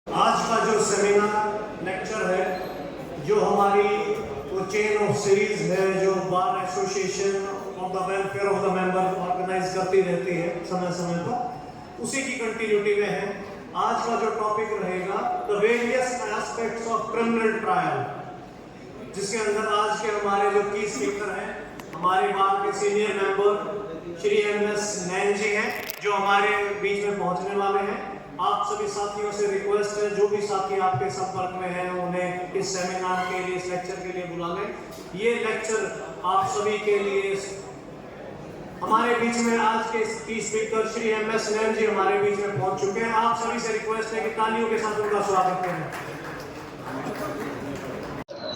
आज का जो सेमिनार लेक्चर है, जो हमारी वो चेन ऑफ सीरीज है, जो bar association of the welfare of the member organise करती रहती है समय समय पर, उसी की कंटिन्यूटी में है। आज का जो टॉपिक रहेगा the various aspects of criminal trial, जिसके अंदर आज के हमारे जो की स्पीकर हैं, हमारे बार के senior member Shri MS Nain जी हैं, जो हमारे बीच में पहुंचने वाले हैं। आप सभी साथियों से रिक्वेस्ट है, जो भी साथी आपके संपर्क में हैं उन्हें इस सेमिनार के लिए, इस लेक्चर के लिए बुला लें। ये लेक्चर आप सभी के लिए हमारे बीच में आज के की स्पीकर श्री MS नैन जी हमारे बीच में पहुंच चुके हैं। आप सभी से रिक्वेस्ट है कि तालियों के साथ उनका स्वागत करें।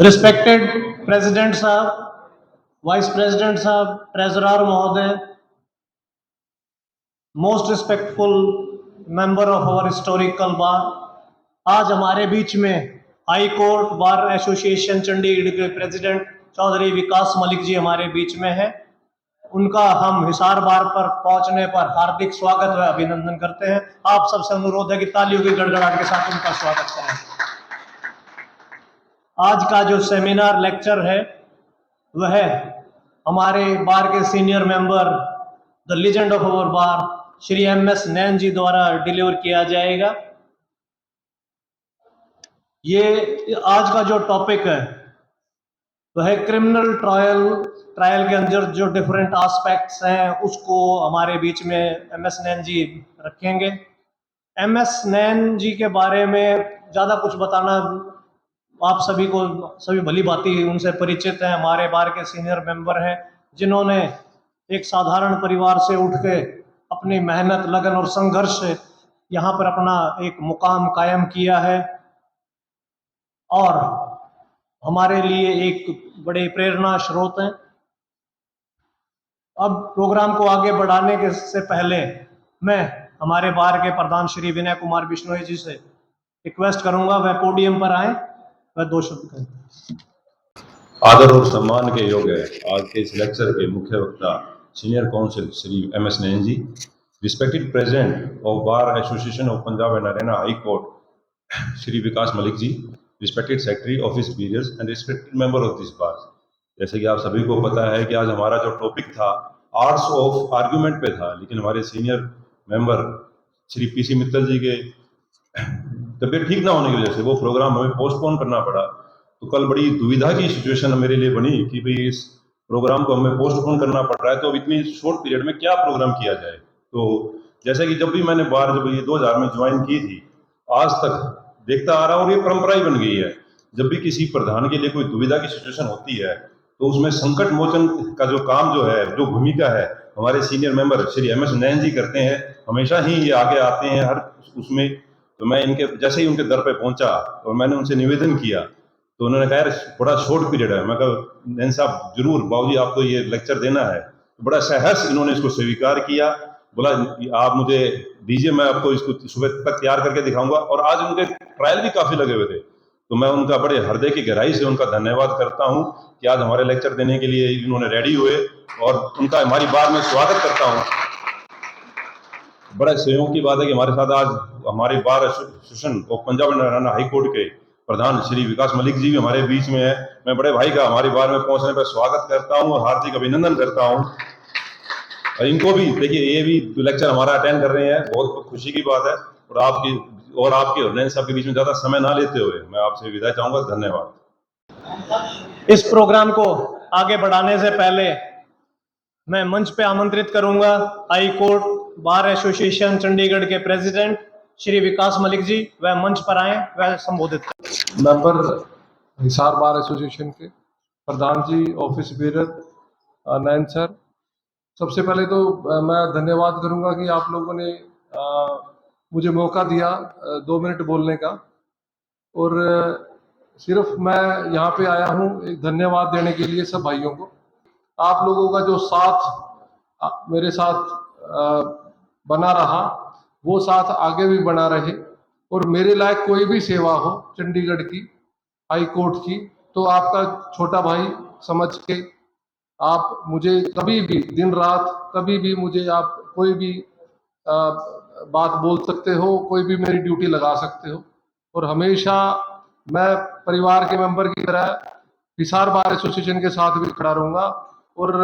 रिस्पेक्टेड प्रेसिडेंट साहब, वाइस प्रेसिडेंट साहब, ट्रेजरर महोदय, most respectful member of our historical bar, आज हमारे बीच में high court bar association Chandigarh के प्रेसिडेंट चौधरी विकास मलिक जी हमारे बीच में है। उनका हम हिसार बार पर पहुंचने पर हार्दिक स्वागत व अभिनंदन करते हैं। आप सबसे अनुरोध है कि तालियों की गड़गड़ाहट के साथ उनका स्वागत करें। आज का जो सेमिनार लेक्चर है वह हमारे बार के senior member the legend of our bar Shri MS Nain जी द्वारा डिलीवर किया जाएगा। ये आज का जो टॉपिक है वह क्रिमिनल ट्रायल के अंदर जो डिफरेंट एस्पेक्ट्स हैं उसको हमारे बीच में MS नैन जी रखेंगे। MS नैन जी के बारे में ज़्यादा कुछ बताना, आप सभी को, सभी भली भांति उनसे परिचित हैं। हमारे बार के सीनियर मेंबर हैं जिन्होंने एक साधारण परिवार से उठ के अपनी मेहनत, लगन और संघर्ष से यहाँ पर अपना एक मुकाम कायम किया है और हमारे लिए एक बड़े प्रेरणा स्रोत हैं। अब प्रोग्राम को आगे बढ़ाने के से पहले मैं हमारे बार के प्रधान श्री विनय कुमार बिश्नोई जी से रिक्वेस्ट करूंगा वह पोडियम पर आए, वह 2 शब्द कहें। आदर और सम्मान के योग्य आज के इस लेक्चर के मुख्य वक्ता senior counsel Shri MS Nain ji, respected president of bar association of Punjab and Haryana high court Shri Vikas Malik ji, respected secretary office periods and respected member of this bar. जैसे कि आप सभी को पता है कि आज हमारा जो टॉपिक था आर्ट्स ऑफ आर्ग्यूमेंट पे था, लेकिन हमारे senior member Shri PC Mittal ji के तबीयत ठीक ना होने की वजह से वो प्रोग्राम हमें पोस्टपोन करना पड़ा। तो कल बड़ी दुविधा की सिचुएशन मेरे लिए बनी कि भाई इस प्रोग्राम को हमें पोस्टपोन करना पड़ रहा है, तो अब इतनी शॉर्ट पीरियड में क्या प्रोग्राम किया जाए। तो जैसे कि जब भी मैंने बार जब ये 2000 में ज्वाइन की थी, आज तक देखता आ रहा हूँ, और ये परंपरा ही बन गई है। जब भी किसी प्रधान के लिए कोई दुविधा की सिचुएशन होती है तो उसमें संकट मोचन का जो काम जो है, जो भूमिका है, हमारे senior member Shri MS Nain जी करते हैं। हमेशा ही ये आगे आते हैं हर उसमें। तो मैं इनके जैसे ही उनके दर पे पहुंचा और मैंने उनसे निवेदन किया तो उन्होंने कहा यार बड़ा शॉर्ट पीरियड है। मैं कहा नैन साहब जरूर बाबूजी आपको ये लेक्चर देना है। तो बड़ा सहर्ष इन्होंने इसको स्वीकार किया। बोला आप मुझे दीजिए, मैं आपको इसको सुबह तक तैयार करके दिखाऊंगा। और आज उनके ट्रायल भी काफी लगे हुए थे, तो मैं उनका बड़े हृदय की गहराई से उनका धन्यवाद करता हूं कि आज हमारे लेक्चर देने के लिए इन्होंने रेडी हुए, और उनका हमारी बार में स्वागत करता हूं। बड़ा सहयोग की बात है कि हमारे साथ आज हमारे बार association of Punjab and Haryana high court के प्रधान श्री विकास मलिक जी भी हमारे बीच में है। मैं बड़े भाई का हमारी बार में पहुंचने पर स्वागत करता हूं और हार्दिक अभिनंदन करता हूं। और इनको भी देखिए, ये भी लेक्चर हमारा अटेंड कर रहे हैं, बहुत खुशी की बात है। और आपके और नैन साहब के बीच में ज्यादा समय ना लेते हुए मैं आपसे विदाई चाहूंगा। धन्यवाद। इस प्रोग्राम को आगे बढ़ाने से पहले मैं मंच पे आमंत्रित करूंगा high court bar association Chandigarh के प्रेसिडेंट श्री विकास मलिक जी, वह मंच पर आए, वह संबोधित करें। मेंबर हिसार बार एसोसिएशन के प्रधान जी, ऑफिस बीरर नैन सर, सबसे पहले तो मैं धन्यवाद करूंगा कि आप लोगों ने मुझे मौका दिया 2 मिनट बोलने का। और सिर्फ मैं यहाँ पे आया हूँ एक धन्यवाद देने के लिए सब भाइयों को। आप लोगों का जो साथ मेरे साथ बना रहा, वो साथ आगे भी बना रहे। और मेरे लायक कोई भी सेवा हो चंडीगढ़ की, हाई कोर्ट की, तो आपका छोटा भाई समझ के आप मुझे कभी भी, दिन रात कभी भी मुझे आप कोई भी बात बोल सकते हो, कोई भी मेरी ड्यूटी लगा सकते हो। और हमेशा मैं परिवार के मेंबर की तरह हिसार बार एसोसिएशन के साथ भी खड़ा रहूँगा। और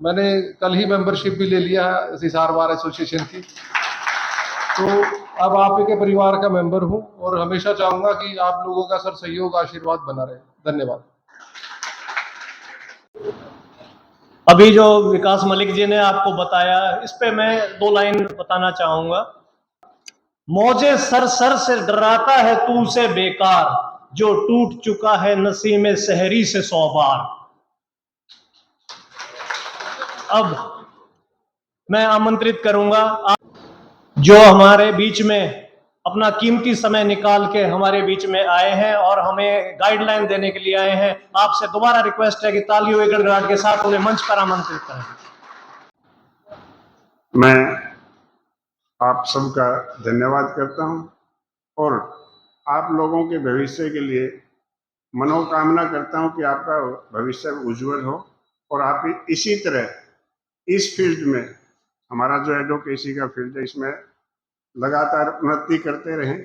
मैंने कल ही मेंबरशिप भी ले लिया है हिसार बार एसोसिएशन की, तो अब आप के परिवार का मेंबर हूँ और हमेशा चाहूँगा कि आप लोगों का सर सहयोग आशीर्वाद बना रहे। धन्यवाद। अभी जो विकास मलिक जी ने आपको बताया, इस पे मैं 2 लाइन बताना चाहूंगा। मौजे सर सर से डराता है तू से बेकार, जो टूट चुका है नसीमे सहरी से 100 बार। अब मैं आमंत्रित करूंगा जो हमारे बीच में अपना कीमती समय निकाल के हमारे बीच में आए हैं और हमें गाइडलाइन देने के लिए आए हैं, आपसे दोबारा रिक्वेस्ट है कि तालियों के गड़गड़ाहट के साथ उन्हें मंच पर आमंत्रित करें। मैं आप सबका धन्यवाद करता हूं और आप लोगों के भविष्य के लिए मनोकामना करता हूं कि आपका भविष्य उज्जवल हो और आप इसी तरह इस फील्ड में, हमारा जो एडवोकेसी का फील्ड है, इसमें लगातार उन्नति करते रहें।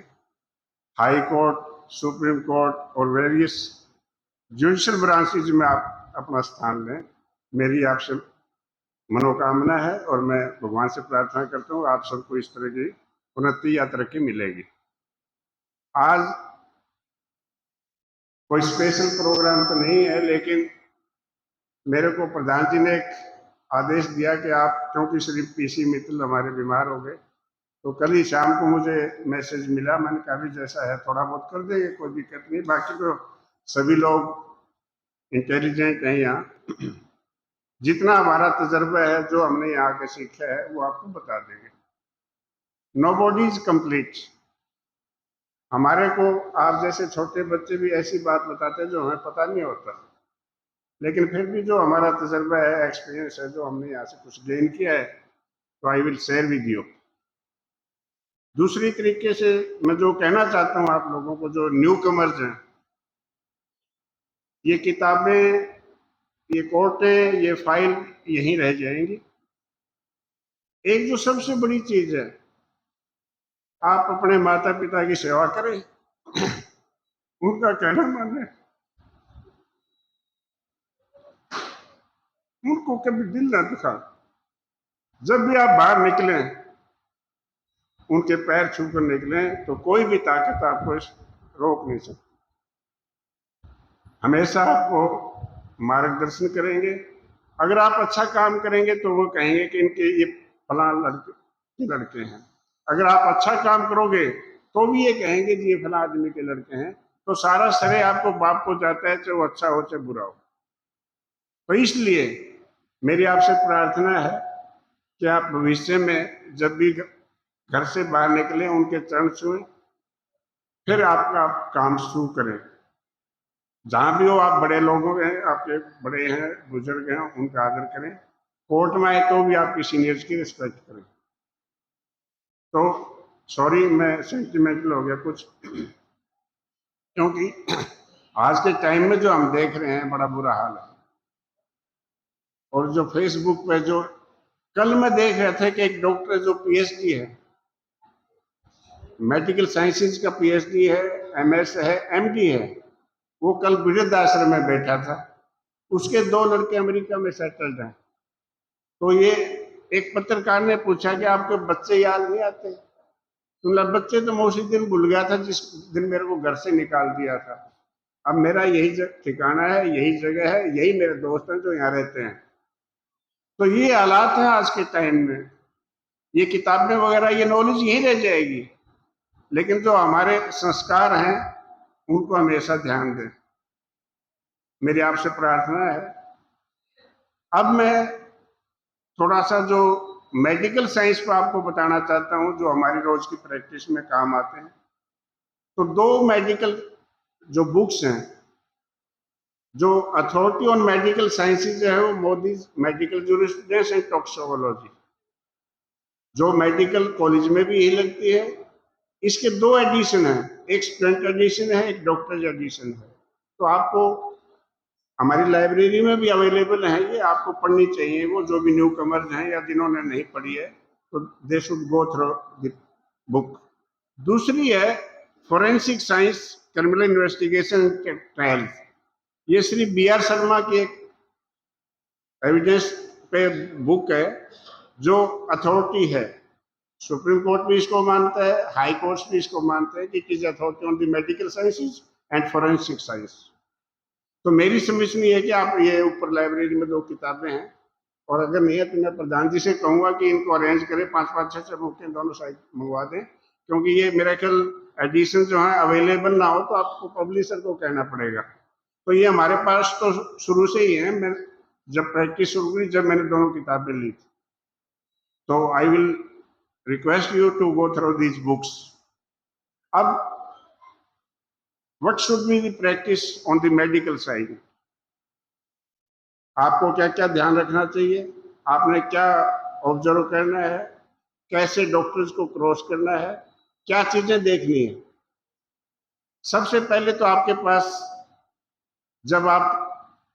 हाई कोर्ट, सुप्रीम कोर्ट और वेरियस जुडिशल ब्रांचेज में आप अपना स्थान लें, मेरी आपसे मनोकामना है और मैं भगवान से प्रार्थना करता हूँ आप सबको इस तरह की उन्नति या तरक्की मिलेगी। आज कोई स्पेशल प्रोग्राम तो नहीं है, लेकिन मेरे को प्रधान जी ने एक आदेश दिया कि आप, क्योंकि श्री पीसी मित्तल हमारे बीमार हो गए, तो कल ही शाम को मुझे मैसेज मिला। मैंने कहा भी जैसा है थोड़ा बहुत कर देंगे, कोई दिक्कत नहीं, बाकी तो सभी लोग इंटेलिजेंट हैं यहाँ। जितना हमारा तजर्बा है, जो हमने यहाँ के सीखा है, वो आपको बता देंगे। Nobody is complete. हमारे को आप जैसे छोटे बच्चे भी ऐसी बात बताते हैं जो हमें पता नहीं होता, लेकिन फिर भी जो हमारा तजर्बा है, एक्सपीरियंस है, जो हमने यहाँ से कुछ गेन किया है, तो I will share with you. दूसरी तरीके से मैं जो कहना चाहता हूँ आप लोगों को, जो न्यू कमर्स हैं, ये किताबें, ये कोर्टें, ये फाइल यहीं रह जाएंगी। एक जो सबसे बड़ी चीज है, आप अपने माता पिता की सेवा करें, उनका कहना माने, उनको कभी दिल ना दुखा। जब भी आप बाहर निकलें, उनके पैर छूकर निकलें, तो कोई भी ताकत आपको रोक नहीं सकती। हमेशा आपको मार्गदर्शन करेंगे। अगर आप अच्छा काम करेंगे तो वो कहेंगे कि इनके ये फलां लड़के हैं। अगर आप अच्छा काम करोगे तो भी ये कहेंगे जी ये फलां आदमी के लड़के हैं। तो सारा श्रेय आपको बाप को जाता है, चाहे वो अच्छा हो चाहे बुरा हो। तो इसलिए मेरी आपसे प्रार्थना है कि आप भविष्य में जब भी घर से बाहर निकले, उनके चरण छुएं, फिर आपका काम शुरू करें। जहां भी हो, आप बड़े लोगों हैं, आपके बड़े हैं, बुजुर्ग हैं, उनका आदर करें। कोर्ट में आए तो भी आपकी सीनियर्स की रिस्पेक्ट करें। तो सॉरी, मैं सेंटिमेंटल हो गया कुछ, क्योंकि आज के टाइम में जो हम देख रहे हैं, बड़ा बुरा हाल है। और जो फेसबुक पे, जो कल मैं देख रहे थे कि एक डॉक्टर जो पीएचडी है, मेडिकल साइंसेज का पीएचडी है, एमएस है, एमडी है, वो कल वृद्ध आश्रम में बैठा था। उसके 2 लड़के अमेरिका में सेटल्ड हैं। तो ये एक पत्रकार ने पूछा कि आपके बच्चे याद नहीं आते? तो बच्चे तो मैं उसी दिन भूल गया था जिस दिन मेरे को घर से निकाल दिया था। अब मेरा यही ठिकाना है, यही जगह है, यही मेरे दोस्त हैं जो यहाँ रहते हैं। तो ये हालात हैं आज के टाइम में। ये किताबें वगैरह, ये नॉलेज यही रह जाएगी, लेकिन जो हमारे संस्कार हैं उनको हमेशा ध्यान दें। मेरी आपसे प्रार्थना है। अब मैं थोड़ा सा जो मेडिकल साइंस पर आपको बताना चाहता हूँ, जो हमारी रोज की प्रैक्टिस में काम आते हैं। तो 2 मेडिकल जो बुक्स हैं, जो अथॉरिटी ऑन मेडिकल साइंसेज है, वो Modi's medical jurisprudence and toxicology, जो मेडिकल कॉलेज में भी यही लगती है। इसके 2 एडिशन हैं, एक स्टूडेंट एडिशन है, एक डॉक्टर एडिशन है। तो आपको हमारी लाइब्रेरी में भी अवेलेबल है, ये आपको पढ़नी चाहिए। वो जो भी न्यू कमर्स हैं या जिन्होंने नहीं पढ़ी है, तो they should go through the book. दूसरी है forensic science criminal investigation trials, ये श्री B.R. शर्मा की एक एविडेंस पे बुक है जो अथॉरिटी है। सुप्रीम कोर्ट भी इसको मानता है, हाई कोर्ट भी इसको मानते हैं कि it is authority on the medical sciences and forensic science. तो मेरी सबमिशन ये है कि आप ये ऊपर लाइब्रेरी में 2 किताबें हैं, और अगर नहीं है तो मैं प्रधान जी से कहूंगा कि इनको अरेंज करें, 5-5, 6-6 बुक के दोनों साइड मंगवा दें, क्योंकि ये मेरेकल एडिशन जो है अवेलेबल ना हो तो आपको पब्लिशर को कहना पड़ेगा। तो ये हमारे पास तो शुरू से ही है, मैं जब प्रैक्टिस शुरू हुई, जब मैंने दोनों किताबें ली थी। तो I will request you to go through these books. अब what should be the practice on the medical side? आपको क्या क्या ध्यान रखना चाहिए, आपने क्या ऑब्जर्व करना है, कैसे डॉक्टर्स को क्रॉस करना है, क्या चीजें देखनी है। सबसे पहले तो आपके पास जब आप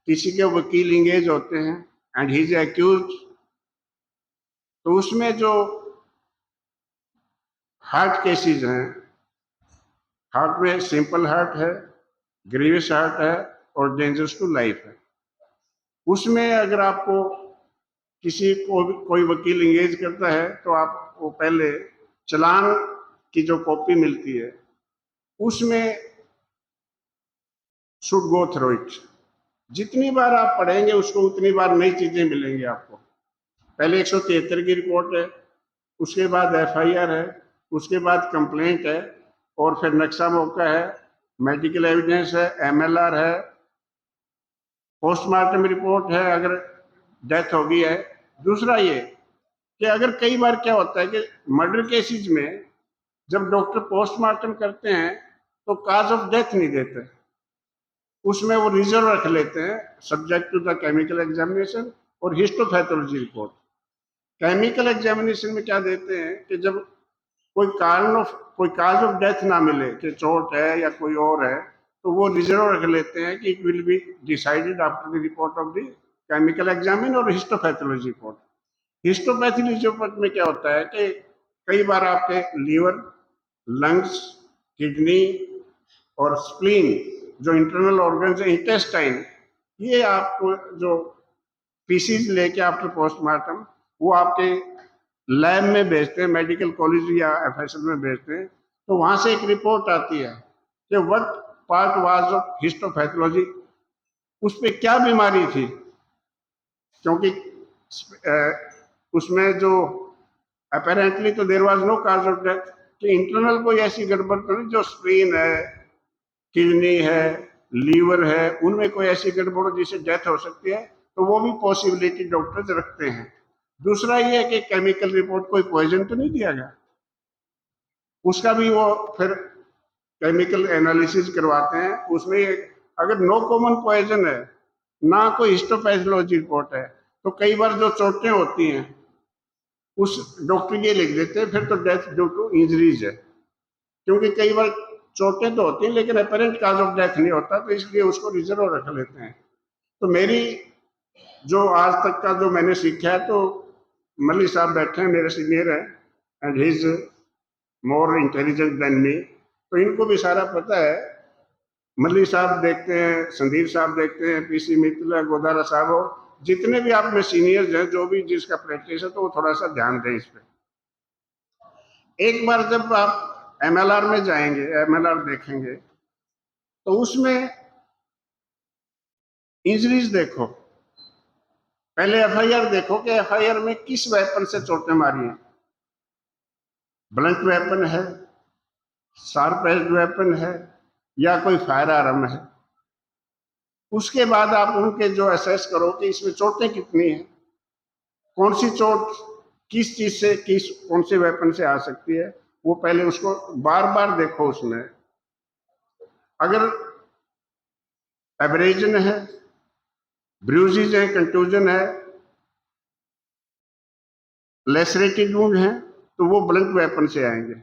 किसी के वकील इंगेज होते हैं एंड ही इज एक्यूज, तो उसमें जो हार्ट केसेस हैं, हार्ट में सिंपल हार्ट है, ग्रीवियस हार्ट है और डेंजरस टू लाइफ है। उसमें अगर आपको किसी को कोई वकील इंगेज करता है तो आपको पहले चालान की जो कॉपी मिलती है उसमें शुड गो थ्रू इट। जितनी बार आप पढ़ेंगे उसको उतनी बार नई चीजें मिलेंगी आपको। पहले 173 की रिपोर्ट है, उसके बाद FIR है, उसके बाद कंप्लेंट है, और फिर नक्शा मौका है, मेडिकल एविडेंस है, MLR है, पोस्टमार्टम रिपोर्ट है अगर डेथ हो गई है। दूसरा ये कि अगर कई बार क्या होता है कि मर्डर केसेस में जब डॉक्टर पोस्टमार्टम करते हैं तो काज ऑफ डेथ नहीं देते, उसमें वो रिजर्व रख लेते हैं subject to the chemical examination और हिस्टोपैथोलॉजी रिपोर्ट। केमिकल एग्जामिनेशन में क्या देते हैं कि जब कोई काज ऑफ डेथ ना मिले कि चोट है या कोई और है, तो वो रिजर्व रख लेते हैं कि it will be decided after the report of the chemical examine और हिस्टोपैथोलॉजी रिपोर्ट। हिस्टोपैथोलॉजी रिपोर्ट में क्या होता है कि कई बार आपके लीवर, लंग्स, किडनी और स्प्लीन जो इंटरनल ऑर्गन्स है, इंटेस्टाइन, ये आपको जो पीसीज लेके आफ्टर पोस्टमार्टम वो आपके लैब में भेजते हैं, मेडिकल कॉलेज या FSL में भेजते हैं। तो वहां से एक रिपोर्ट आती है कि what part was of histopathology, उस पर क्या बीमारी थी, क्योंकि उसमें जो अपेरेंटली तो there was no cause of death, कि इंटरनल कोई ऐसी गड़बड़ तो नहीं, जो स्प्लीन है, किडनी है, लीवर है, उनमें कोई ऐसी गड़बड़ जिससे डेथ हो सकती है, तो वो भी पॉसिबिलिटी डॉक्टर्स रखते हैं। दूसरा ये है कि केमिकल रिपोर्ट कोई पॉइजन तो नहीं दिया गया, उसका भी वो फिर केमिकल एनालिसिस करवाते हैं। उसमें अगर नो कॉमन पॉइजन है, ना कोई हिस्टोपैथोलॉजी रिपोर्ट है, तो कई बार जो चोटें होती हैं उस डॉक्टर ये लिख देते हैं फिर तो डेथ ड्यू टू इंजरीज है, क्योंकि कई बार चोटें तो होती हैं लेकिन अपेरेंट काज ऑफ डेथ नहीं होता, तो इसलिए उसको रिजर्व रख लेते हैं। तो मेरी जो आज तक का जो मैंने सीखा है, तो मल्ली साहब बैठे हैं, मेरे सीनियर हैं and he is more intelligent than me, तो इनको भी सारा पता है। मल्ली साहब देखते हैं, संदीप साहब देखते हैं, PC मित्तल, गोदारा साहब, और जितने भी आप में सीनियर्स हैं, जो भी जिसका प्रैक्टिस है, तो वो थोड़ा सा ध्यान दें इस पे। एक बार जब आप MLR में जाएंगे, MLR देखेंगे, तो उसमें इंजरीज देखो। पहले FIR देखो कि FIR में किस वेपन से चोटें मारी हैं। ब्लंट वेपन है, शार्प एज्ड वेपन है, या कोई फायर आर्म है। उसके बाद आप उनके जो असेस करो कि इसमें चोटें कितनी हैं, कौन सी चोट किस चीज से, कौन से वेपन से आ सकती है, वो पहले उसको बार बार देखो। उसमें अगर एब्रेजन है, ब्रूजेज है, कंट्यूजन है, लेसरेटेड वुंड है, तो वो ब्लंट वेपन से आएंगे।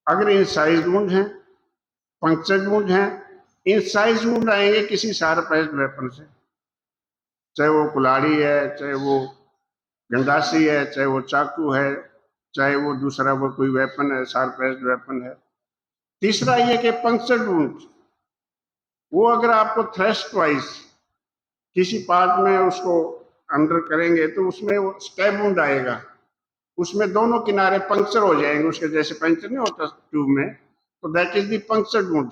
अगर इंसाइज्ड वुंड है, पंक्चर्ड वुंड है, इंसाइज्ड वुंड आएंगे किसी शार्प एज्ड वेपन से, चाहे वो कुल्हाड़ी है, चाहे वो गंडासी है, चाहे वो चाकू है, चाहे वो दूसरा वो कोई वेपन है, शार्प एज्ड वेपन है। तीसरा ये कि पंक्चर्ड वुंड, वो अगर आपको थ्रस्ट वाइज किसी पार्ट में उसको अंडर करेंगे तो उसमें वो स्टैब वुंड आएगा, उसमें दोनों किनारे पंक्चर हो जाएंगे, उसके जैसे पंक्चर नहीं होता ट्यूब में, तो that is the punctured wound.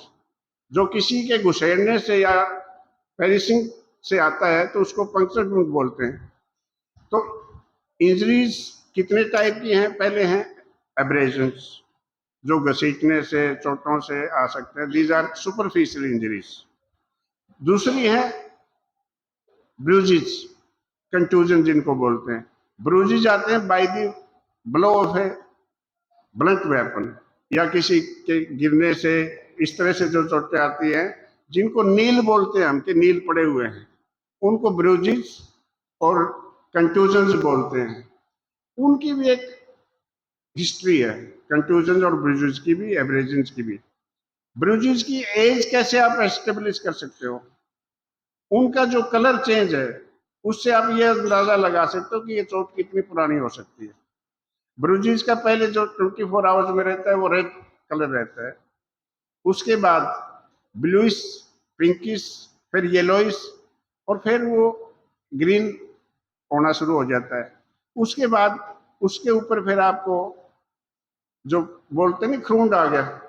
जो किसी के घुसेड़ने से या पेरिसिंग से आता है तो उसको पंक्चर्ड वुंड बोलते हैं। तो इंजरीज कितने टाइप की हैं? पहले हैं एब्रेजन्स, जो घसीटने से, चोटों से आ सकते हैं, दीज आर सुपरफिशियल इंजरीज। दूसरी है ब्रूजेज, कंट्यूजन जिनको बोलते हैं। ब्रूजेज आते हैं by the blow of A blunt weapon, या किसी के गिरने से, इस तरह से जो चोटें आती हैं जिनको नील बोलते हैं हम, कि नील पड़े हुए हैं, उनको ब्रूजेज और कंट्यूजन्स बोलते हैं। उनकी भी एक हिस्ट्री है, कंट्यूजन्स और ब्रूजेज की भी, एब्रेजन्स की भी। ब्रूजेज की एज कैसे आप एस्टेब्लिश कर सकते हो? उनका जो कलर चेंज है उससे आप ये अंदाजा लगा सकते हो कि ये चोट कितनी पुरानी हो सकती है। ब्रूजेज का पहले जो 24 आवर्स में रहता है वो रेड कलर रहता है, उसके बाद ब्लूइश, पिंकिश, फिर येलोइश, और फिर वो ग्रीन होना शुरू हो जाता है। उसके बाद उसके ऊपर फिर आपको जो बोलते नहीं खूंड आ गया,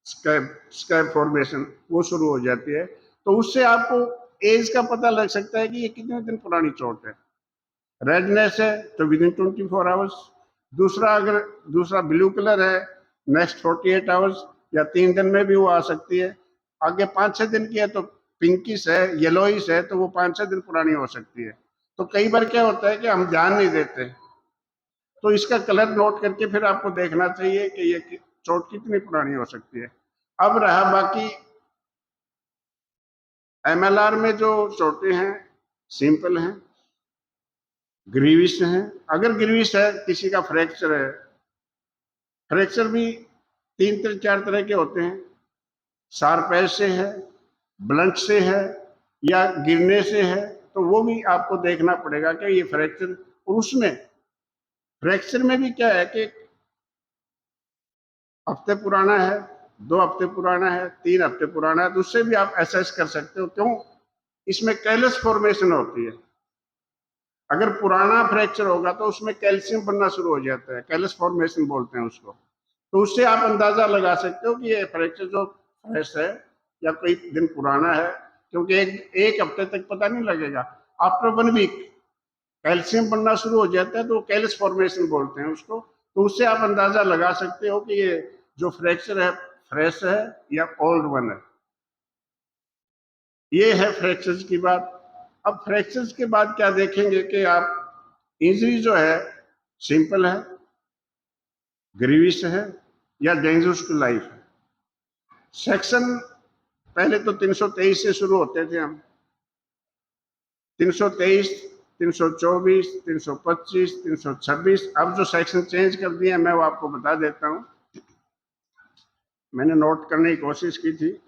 स्कैब फॉर्मेशन, वो शुरू हो जाती है। तो उससे आपको एज का पता लग सकता है कि ये कितने दिन पुरानी चोट है। रेडनेस है तो विद इन 24 आवर्स। अगर दूसरा ब्लू कलर है, नेक्स्ट 48 आवर्स या 3 दिन में भी वो आ सकती है। आगे 5-6 दिन की है तो पिंकिश है, येलोइश है, तो वो 5-6 दिन पुरानी हो सकती है। तो कई बार क्या होता है कि हम ध्यान नहीं देते, तो इसका कलर नोट करके फिर आपको देखना चाहिए कि ये चोट कितनी पुरानी हो सकती है। अब रहा बाकी एमएलआर में जो चोटें हैं, सिंपल हैं, ग्रीविश हैं। अगर ग्रीविश है, किसी का फ्रैक्चर है, फ्रैक्चर भी 3-4 तरह के होते हैं, शार्प एज से है, ब्लंट से है, या गिरने से है, तो वो भी आपको देखना पड़ेगा कि ये फ्रैक्चर। और उसमें फ्रैक्चर में भी क्या है कि हफ्ते पुराना है, 2 हफ्ते पुराना है, 3 हफ्ते पुराना है, तो उससे भी आप एसेस कर सकते हो। क्यों? इसमें कैलस फॉर्मेशन होती है। अगर पुराना फ्रैक्चर होगा तो उसमें कैल्शियम बनना शुरू हो जाता है, कैलस फॉर्मेशन बोलते हैं उसको। तो उससे आप अंदाजा लगा सकते हो कि ये फ्रैक्चर जो फ्रेश है या कोई दिन पुराना है, क्योंकि एक हफ्ते तक पता नहीं लगेगा। आफ्टर 1 वीक कैल्शियम बनना शुरू हो जाता है, तो कैलस फॉर्मेशन बोलते हैं उसको। तो उससे आप अंदाजा लगा सकते हो कि ये जो फ्रैक्चर है फ्रेश है या ओल्ड वन है। ये है फ्रैक्चर्स की बात। अब फ्रैक्चर्स के बाद क्या देखेंगे कि आप इंजरी जो है सिंपल है, ग्रीविश है, या डेंजरस टू लाइफ है। सेक्शन पहले तो 323 से शुरू होते थे हम, 323, 324, 325, 326। अब जो सेक्शन चेंज कर दिए मैं वो आपको बता देता हूं, मैंने नोट करने की कोशिश की थी।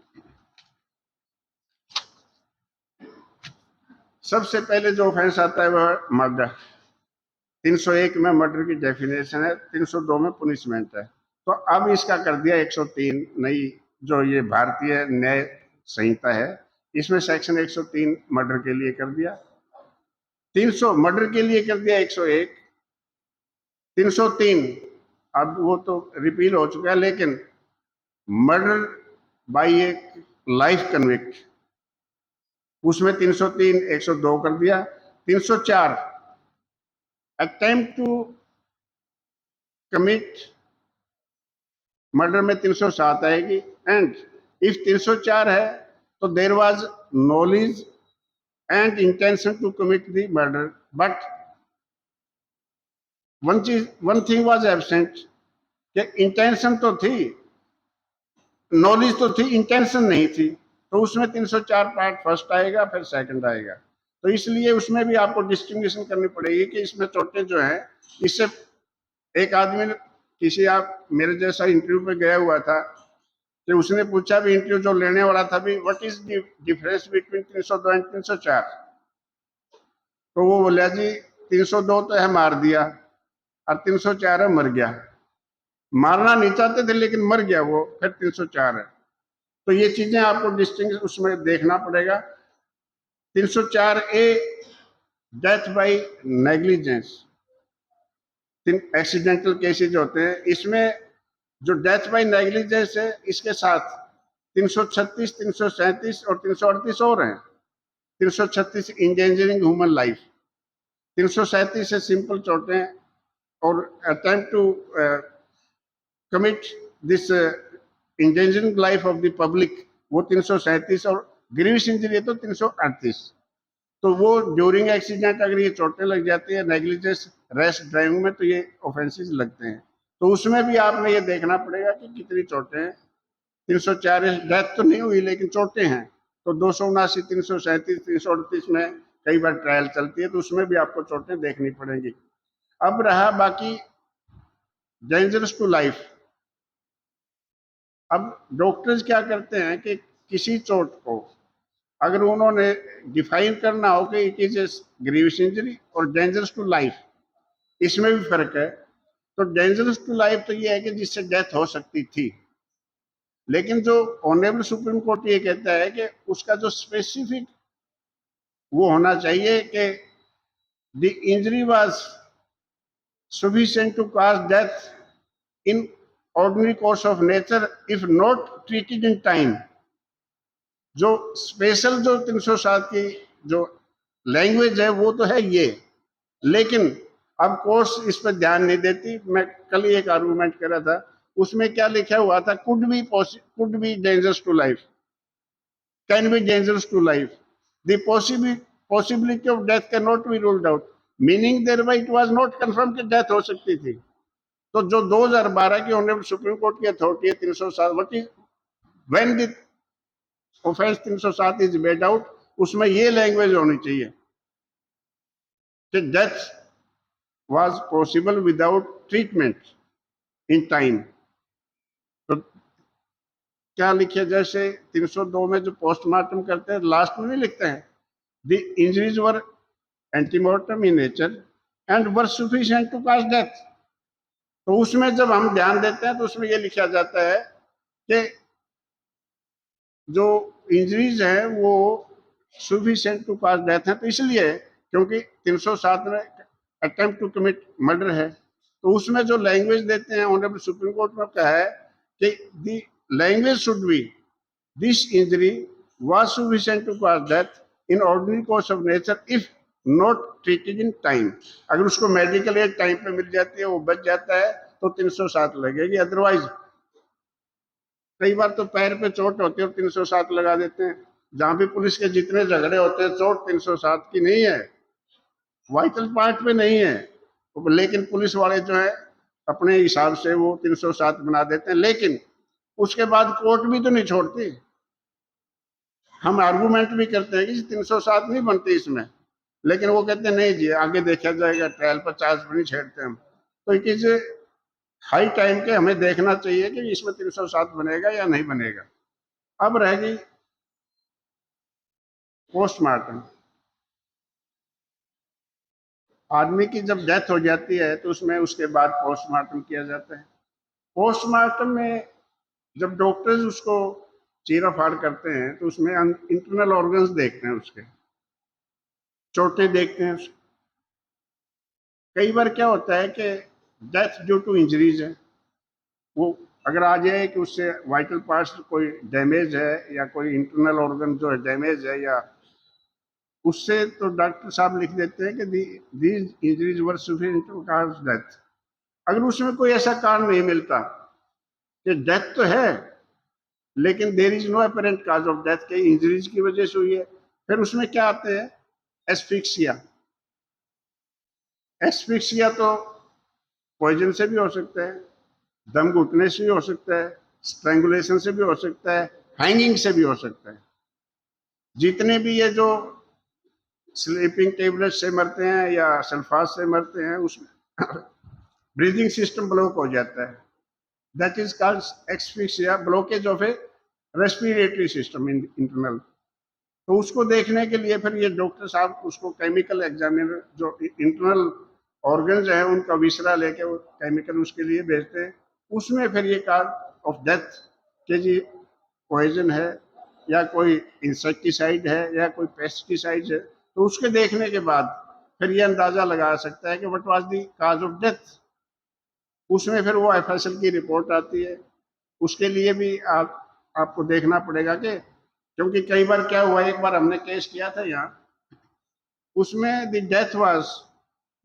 सबसे पहले जो ऑफेंस आता है वह मर्डर। 301 में मर्डर की डेफिनेशन है, 302 में पुनिशमेंट है। तो अब इसका कर दिया 103, नई जो ये भारतीय न्याय संहिता है, इसमें सेक्शन 103 मर्डर के लिए कर दिया, 300 मर्डर के लिए कर दिया 101, 303 अब वो तो रिपील हो चुका है, लेकिन मर्डर बाई एक लाइफ कन्विक्ट, उसमें 303 102 कर दिया। 304 अटेम्प्ट टू कमिट मर्डर में 307 आएगी। एंड इफ 304 है तो there was knowledge and intention to commit the murder, but one thing was absent, कि इंटेंशन तो थी, नॉलेज तो थी, इंटेंशन नहीं थी। तो उसमें 304 पार्ट फर्स्ट आएगा, फिर सेकंड आएगा। तो इसलिए उसमें भी आपको डिस्टिंग्विशन करनी पड़ेगी कि इसमें चोटें जो है, इससे एक आदमी ने किसी, आप मेरे जैसा इंटरव्यू पे गया हुआ था, कि उसने पूछा भी, इंटरव्यू जो लेने वाला था भी, what is the difference between 302 and 304? तो वो बोला जी 302 तो है मार दिया और 304 है मर गया। मारना नहीं चाहते थे लेकिन मर गया वो, फिर 304 है। तो ये चीजें आपको डिस्टिंग उसमें देखना पड़ेगा। 304A death by negligence, accidental cases होते हैं, इसमें जो डेथ बाय नेग्लिजेंस है इसके साथ 336, 337 और 338 और हैं। 336 इंडेंजरिंग ह्यूमन लाइफ, 337 है सिंपल चोटें और attempt to commit this endangering life of the public, वो 337 और ग्रीवियस इंजरी है तो 338। तो वो ड्यूरिंग एक्सीडेंट अगर ये चोटें लग जाती है नेग्लिजेंस रैश ड्राइविंग में तो ये ऑफेंसेस लगते हैं। तो उसमें भी आपने ये देखना पड़ेगा कि कितनी चोटें हैं। 304 डेथ तो नहीं हुई लेकिन चोटें हैं, तो 279, 337, 338 में कई बार ट्रायल चलती है तो उसमें भी आपको चोटें देखनी पड़ेंगी। अब रहा बाकी डेंजरस टू लाइफ। अब डॉक्टर्स क्या करते हैं कि किसी चोट को अगर उन्होंने डिफाइन करना हो कि it is a grievous injury और डेंजरस टू लाइफ, इसमें भी फर्क है। तो डेंजरस टू लाइफ तो ये है कि जिससे डेथ हो सकती थी, लेकिन जो ऑनरेबल सुप्रीम कोर्ट ये कहता है कि उसका जो स्पेसिफिक वो होना चाहिए कि the injury was sufficient to cause death in ordinary course of nature if not treated in time। जो स्पेशल जो 307 की जो लैंग्वेज है वो तो है ये, लेकिन अब कोर्स इस पर ध्यान नहीं देती। मैं कल ही एक आर्गूमेंट कर रहा था, उसमें क्या लिखा हुआ था, could be dangerous to life, can be dangerous to life, the possibility of death can not be ruled out, meaning thereby it was not confirm कि डेथ हो सकती थी। तो जो 2012 की ऑनरेबल सुप्रीम कोर्ट की अथॉरिटी है 307, what is when the offence 307 is made out, उसमें ये लैंग्वेज होनी चाहिए कि death was possible without treatment in time. तो क्या लिखे, जैसे 302 में जो पोस्टमार्टम करते हैं लास्ट में नहीं लिखते हैं the injuries were antemortem in nature and were sufficient to cause death. तो उसमें जब हम ध्यान देते हैं तो उसमें ये लिखा जाता है कि जो इंजरीज हैं वो सफिशिएंट टू कॉज डेथ है, तो इसलिए क्योंकि 307 में अटेम्प्ट टू कमिट मर्डर है, तो उसमें जो लैंग्वेज देते हैं ऑनरेबल सुप्रीम कोर्ट में कहा है कि the language should be this injury was sufficient to cause death in ordinary course of nature if not treated in time. अगर उसको मेडिकल एड टाइम पे मिल जाती है, वो बच जाता है, तो 307 लगेगी। अदरवाइज कई बार तो पैर पे चोट होती है और 307 लगा देते हैं। जहां भी पुलिस के जितने झगड़े होते हैं चोट 307 की नहीं है, वाइटल पार्ट पे नहीं है, लेकिन पुलिस वाले जो है अपने हिसाब से वो 307 बना देते हैं। लेकिन उसके बाद कोर्ट भी तो नहीं छोड़ती, हम आर्गूमेंट भी करते हैं कि 307 नहीं बनती इसमें, लेकिन वो कहते हैं नहीं जी आगे देखा जाएगा, ट्रायल पर चार्ज भी नहीं छेड़ते हम। तो एक चीज हाई टाइम के हमें देखना चाहिए कि इसमें 307 बनेगा या नहीं बनेगा। अब रहेगी पोस्टमार्टम। आदमी की जब डेथ हो जाती है तो उसमें उसके बाद पोस्टमार्टम किया जाता है। पोस्टमार्टम में जब डॉक्टर्स उसको चीरा फाड़ करते हैं तो उसमें इंटरनल ऑर्गन्स देखते हैं, उसके चोटें देखते हैं उसके। कई बार क्या होता है कि डेथ ड्यू टू इंजरीज है, वो अगर आ जाए कि उससे वाइटल पार्ट्स कोई डैमेज है या कोई इंटरनल ऑर्गन जो है डैमेज है, या उससे तो डॉक्टर साहब लिख देते हैं कि these injuries were sufficient to cause death. अगर उसमें कोई ऐसा कारण नहीं मिलता कि डेथ तो है लेकिन there is no apparent cause of death के इंजरीज की वजह से हुई है, फिर उसमें क्या आते हैं एस्फिक्सिया। एस्फिक्सिया तो पॉइजन से भी हो सकता है, दम घुटने से भी हो सकता है, स्ट्रैंगुलेशन से भी हो सकता है, हैंगिंग से भी हो सकता है। जितने भी ये जो स्लीपिंग टेबलेट से मरते हैं या सल्फास से मरते हैं उसमें ब्रीदिंग सिस्टम ब्लॉक हो जाता है, that is called asphyxia, blockage of A respiratory system in internal. तो उसको देखने के लिए फिर ये डॉक्टर साहब उसको केमिकल एग्जामिनर जो इंटरनल ऑर्गन्स हैं उनका विसरा लेके वो केमिकल उसके लिए भेजते हैं, उसमें फिर ये काज ऑफ डेथ के जी पॉइजन है या कोई इंसेक्टिसाइड है या कोई पेस्टिसाइड है, तो उसके देखने के बाद फिर ये अंदाजा लगा सकता है कि what was the cause of death. उसमें फिर वो एफएसएल की रिपोर्ट आती है। उसके लिए भी आपको देखना पड़ेगा कि, क्योंकि कई बार क्या हुआ, एक बार हमने केस किया था यहाँ, उसमें the death was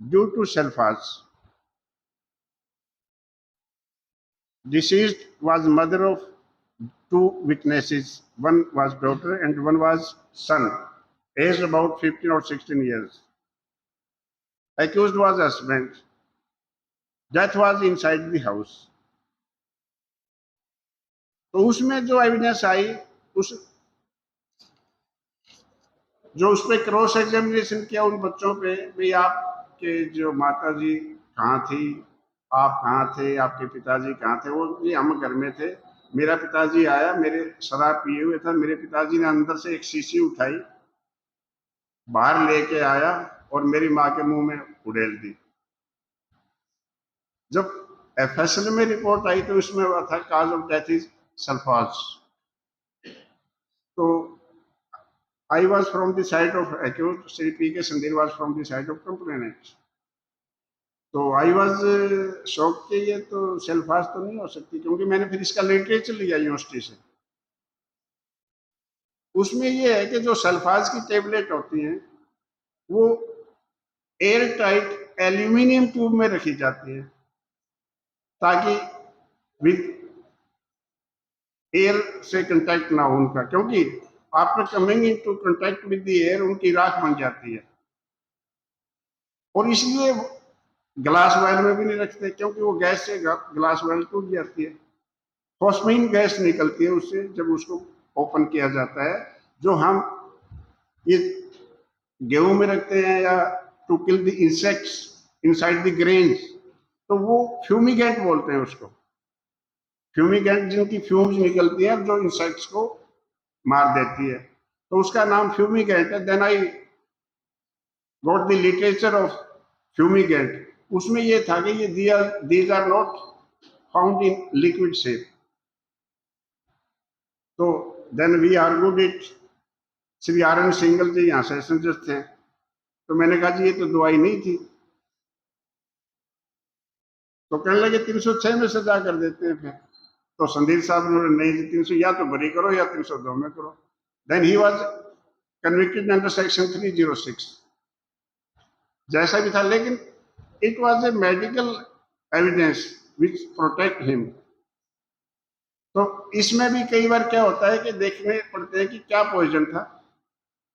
due to sulphas. Deceased was mother of two witnesses. One was daughter and one was son, aged about 15 or 16 years. Accused was husband. Death was inside the house. तो उसमें जो evidence आई, उस जो उस पर cross examination किया उन बच्चों पे, भाई आपके जो माता जी कहाँ थी, आप कहाँ थे, आपके पिताजी कहाँ थे? वो जी हम घर में थे, मेरा पिताजी आया, मेरे शराब पिए हुए था, मेरे पिताजी ने अंदर से एक शीशी उठाई, बाहर लेके आया और मेरी माँ के मुंह में उड़ेल दी। जब एफएसएल में रिपोर्ट आई तो उसमें हुआ था काज ऑफ डेथ इज सल्फाज। तो I was from the side of accused, Sri P.K. Sandhir was from the side of complainant. तो आई वॉज शौक के ये तो सेल्फाज तो नहीं हो सकती, क्योंकि मैंने फिर इसका लिटरेचर लिया यूनिवर्सिटी से। उसमें ये है कि जो सल्फाज की टेबलेट होती हैं वो एयर टाइट एल्यूमिनियम ट्यूब में रखी जाती है ताकि विद एयर से कंटेक्ट ना हो उनका, क्योंकि after coming into contact with the air उनकी राख बन जाती है। और इसलिए ग्लास वायल में भी नहीं रखते, क्योंकि वो गैस से ग्लास वायल टूट जाती है, फॉस्मीन गैस निकलती है उससे जब उसको ओपन किया जाता है। जो हम ये गेहूं में रखते हैं या to kill the insects inside the grains, तो वो फ्यूमिगेंट बोलते हैं उसको। फ्यूमिगेंट जिनकी फ्यूम्स निकलती हैं जो इंसेक्ट्स को मार देती है, तो उसका नाम फ्यूमिगेंट है। Then I got the literature of fumigant. उसमें ये था कि ये these are not found in liquid shape. तो then we argued it, Shri R N Singal ji यहाँ सेशन जज थे, तो मैंने कहा जी ये तो दवाई नहीं थी। तो कहने लगे 306 में सजा कर देते हैं फिर। तो संदीप साहब ने नहीं जी 300 या तो बरी करो या 302 में करो। Then he was convicted under section 306 जैसा भी था, लेकिन it was a medical evidence which protect him. तो इसमें भी कई बार क्या होता है कि देखने पड़ते हैं कि क्या पॉइजन था,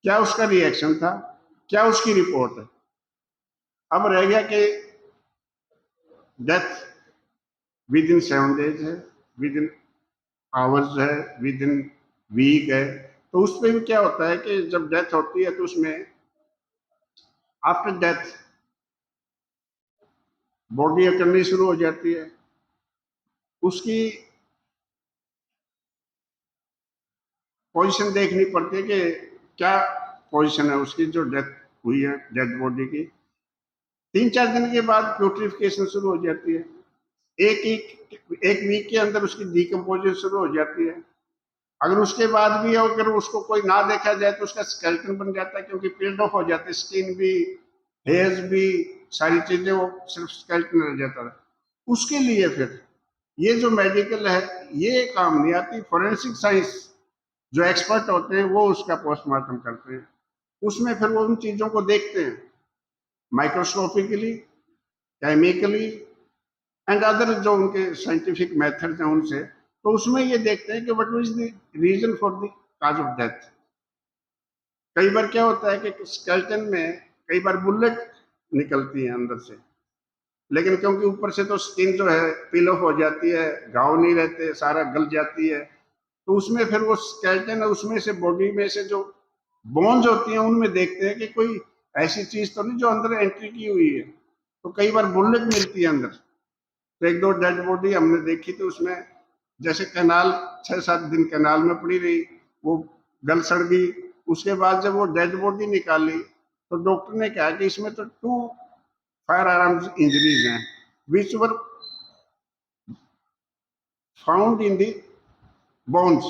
क्या उसका रिएक्शन था, क्या उसकी रिपोर्ट है। अब रह गया कि डेथ विद इन 7 days है, विद इन आवर्स है, विद इन वीक है। तो उस पर भी क्या होता है कि जब डेथ होती है तो उसमें आफ्टर डेथ बॉडी अकड़नी शुरू हो जाती है, उसकी पोजीशन देखनी पड़ती है कि क्या पोजीशन है उसकी जो डेथ हुई है डेड बॉडी की। 3-4 दिन के बाद प्यूट्रिफिकेशन शुरू हो जाती है, एक वीक के अंदर उसकी डिकम्पोजिशन शुरू हो जाती है। अगर उसके बाद भी अगर उसको कोई ना देखा जाए तो उसका स्केलेटन बन जाता है, क्योंकि पील्ड ऑफ हो जाते हैं, स्किन भी, हेयर्स भी, सारी चीजें, वो सिर्फ स्केलेटन रह जाता है। उसके लिए फिर ये जो मेडिकल है ये काम नहीं आती। फोरेंसिक साइंस जो एक्सपर्ट होते हैं वो उसका पोस्टमार्टम करते हैं, उसमें फिर वो उन चीजों को देखते हैं माइक्रोस्कोपिकली, केमिकली एंड अदर जो उनके साइंटिफिक मेथड्स हैं उनसे। तो उसमें ये देखते हैं कि what is the reason for the cause of death. कई बार क्या होता है कि स्केलेटन में कई बार बुलेट निकलती है अंदर से, लेकिन क्योंकि ऊपर से तो स्किन जो है पील ऑफ हो जाती है, घाव नहीं रहते, सारा गल जाती है, तो उसमें फिर वो स्केलेटन है उसमें से बॉडी में से जो बोन्स होती हैं उनमें देखते हैं कि कोई ऐसी चीज तो नहीं जो अंदर एंट्री की हुई है। तो कई बार बुलेट मिलती है अंदर। तो 1-2 डेड बॉडी हमने देखी, तो उसमें जैसे कैनाल 6-7 दिन कैनाल में पड़ी रही, वो गल सड़ गई। उसके बाद जब वो डेड बॉडी निकाली तो डॉक्टर ने कहा कि इसमें तो 2 फायर आर्म्स इंजरीज हैं, विच were found in the bones.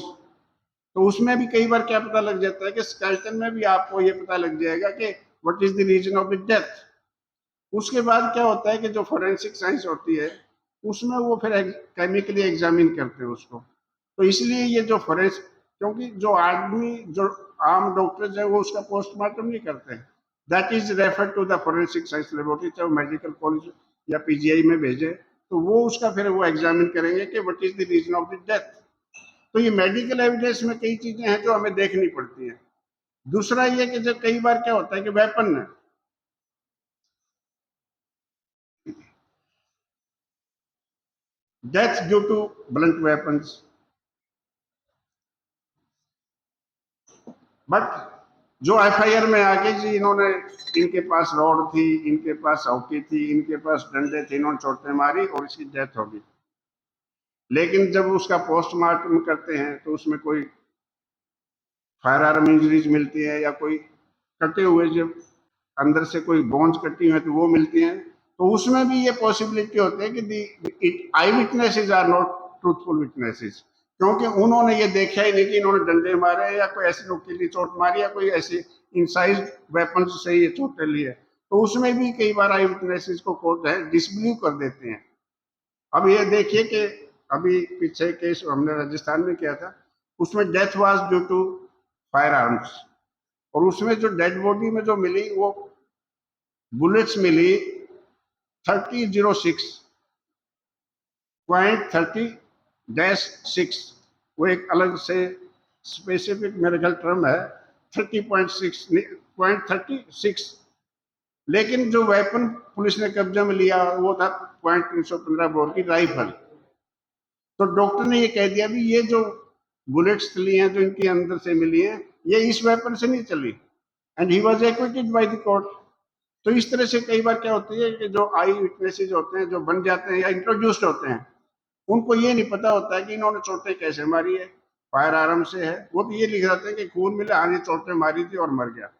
तो उसमें भी कई बार क्या पता लग जाता है कि स्केलेटन में भी आपको ये पता लग जाएगा कि what is the reason of the death. उसके बाद क्या होता है कि जो फोरेंसिक साइंस होती है उसमें वो फिर केमिकली एग्जामिन करते हैं उसको। तो इसलिए ये जो फोरेंसिक, क्योंकि जो आदमी जो आम डॉक्टर्स हैं वो उसका पोस्टमार्टम नहीं करते हैं, that is refer to the forensic science laboratory, चाहे मेडिकल कॉलेज या पीजीआई में भेजे तो वो उसका फिर वो एग्जामिन करेंगे कि what is the reason of the death. तो ये मेडिकल एविडेंस में कई चीजें हैं जो हमें देखनी पड़ती हैं। दूसरा ये कि जब कई बार क्या होता है कि वेपन है, death due to blunt weapons, but जो एफआईआर में आके जी इन्होंने, इनके पास रॉड थी, इनके पास हॉकी थी, इनके पास डंडे थे, इन्होंने चोटें मारी और इसकी डेथ हो गई, लेकिन जब उसका पोस्टमार्टम करते हैं तो उसमें कोई फायर आर्म इंजरीज मिलती है या कोई कटे हुए जब अंदर से कोई बोन्स कटी हुई है तो वो मिलती हैं। तो उसमें भी ये पॉसिबिलिटी होती है कि the eye witnesses are not truthful witnesses, क्योंकि उन्होंने ये देखा ही नहीं कि इन्होंने डंडे मारे या कोई ऐसी नुकीली चोट मारी या कोई ऐसी इंसाइज वेपन से ये चोटें ली है। तो उसमें भी कई बार आई विटनेसेस को कोर्ट है डिसबिलीव कर देते हैं। अब ये देखिए कि अभी पीछे केस हमने राजस्थान में किया था, उसमें death was due to firearms, और उसमें जो डेड बॉडी में जो मिली वो बुलेट्स मिली 30.30-6, वो एक अलग से स्पेसिफिक मेरे ख्याल टर्म है 30.6, लेकिन जो वेपन पुलिस ने कब्जे में लिया वो था .315 बोर की राइफल। तो डॉक्टर ने ये कह दिया भी ये जो बुलेट्स चली हैं जो इनके अंदर से मिली हैं ये इस वेपन से नहीं चली, and he was acquitted by the court. तो इस तरह से कई बार क्या होती है कि जो आई विटनेसेस होते हैं जो बन जाते हैं या इंट्रोड्यूस्ड होते हैं उनको ये नहीं पता होता है कि इन्होंने चोटें कैसे मारी है, फायर आर्म से है, वो तो ये लिख जाते हैं कि खून मिला, हाँ ये चोटें मारी थी और मर गया।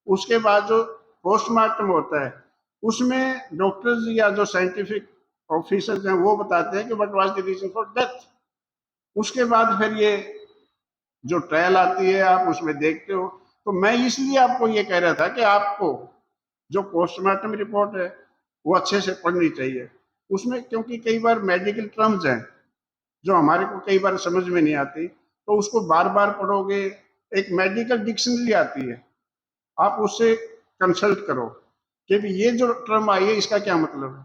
उसके बाद जो पोस्टमार्टम होता है उसमें डॉक्टर्स या जो साइंटिफिक ऑफिसर्स हैं वो बताते हैं कि what was the reason for death. उसके बाद फिर ये जो ट्रायल आती है आप उसमें देखते हो। तो मैं इसलिए आपको ये कह रहा था कि आपको जो पोस्टमार्टम रिपोर्ट है वो अच्छे से पढ़नी चाहिए उसमें, क्योंकि कई बार मेडिकल टर्म्स हैं जो हमारे को कई बार समझ में नहीं आती, तो उसको बार बार पढ़ोगे। एक मेडिकल डिक्शनरी आती है, आप उससे कंसल्ट करो कि भी ये जो टर्म आई है इसका क्या मतलब है,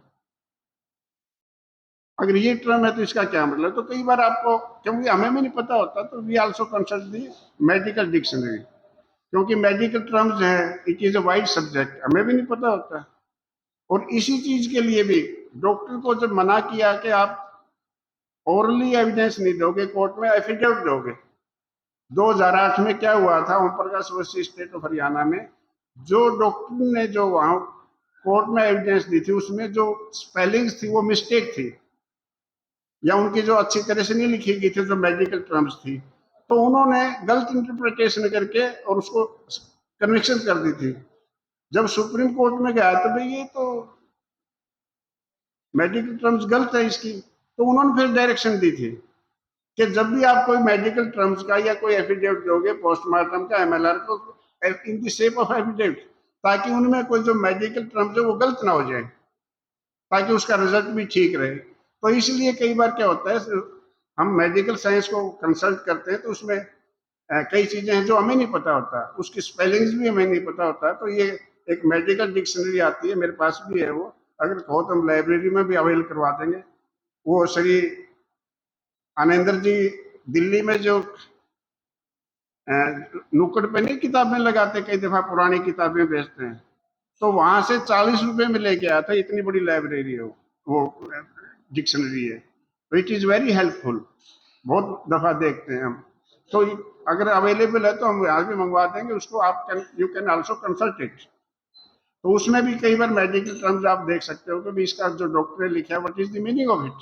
अगर ये टर्म है तो इसका क्या मतलब। तो कई बार आपको, क्योंकि हमें भी नहीं पता होता, तो we also consult the medical dictionary, क्योंकि मेडिकल टर्म्स हैं, it is a wide subject, हमें भी नहीं पता होता। और इसी चीज के लिए भी डॉक्टर को जब मना किया कि आप ओरली एविडेंस नहीं दोगे, कोर्ट में एफिडेविट दोगे। 2008 में क्या हुआ था, ओम प्रकाश ओवैसी स्टेट ऑफ हरियाणा में, जो डॉक्टर ने जो वहां कोर्ट में एविडेंस दी थी उसमें जो स्पेलिंग्स थी वो मिस्टेक थी, या उनकी जो अच्छी तरह से नहीं लिखी गई थी जो मेडिकल टर्म्स थी, तो उन्होंने गलत इंटरप्रिटेशन करके और उसको कन्विक्शन कर दी थी। जब सुप्रीम कोर्ट में गया तो भाई ये तो मेडिकल टर्म्स गलत है इसकी, तो उन्होंने फिर डायरेक्शन दी थी कि जब भी आप कोई मेडिकल टर्म्स का या कोई एफिडेविट दोगे पोस्टमार्टम का एमएलआर को, in the shape of affidavit, ताकि उनमें कोई जो मेडिकल टर्म्स है वो गलत ना हो जाए, ताकि उसका रिजल्ट भी ठीक रहे। तो इसलिए कई बार क्या होता है हम मेडिकल साइंस को कंसल्ट करते हैं तो उसमें कई चीजें हैं जो हमें नहीं पता होता, उसकी स्पेलिंग्स भी हमें नहीं पता होता। तो ये एक मेडिकल डिक्शनरी आती है, मेरे पास भी है वो, अगर कहो तो हम लाइब्रेरी में भी अवेल करवा देंगे। वो श्री आनंदर जी दिल्ली में जो नुक्कड़ पे नहीं किताबें लगाते, कई दफा पुरानी किताबें बेचते हैं, तो वहां से 40 रुपए में लेके आया था, इतनी बड़ी लाइब्रेरी है वो डिक्शनरी है। तो इट इज वेरी हेल्पफुल, बहुत दफा देखते हैं हम। तो अगर अवेलेबल है तो हम यहाँ भी मंगवा देंगे उसको, आप you can also consult it. तो उसमें भी कई बार मेडिकल टर्म्स आप देख सकते हो कि भी इसका जो डॉक्टर ने लिखा है what is the meaning of it.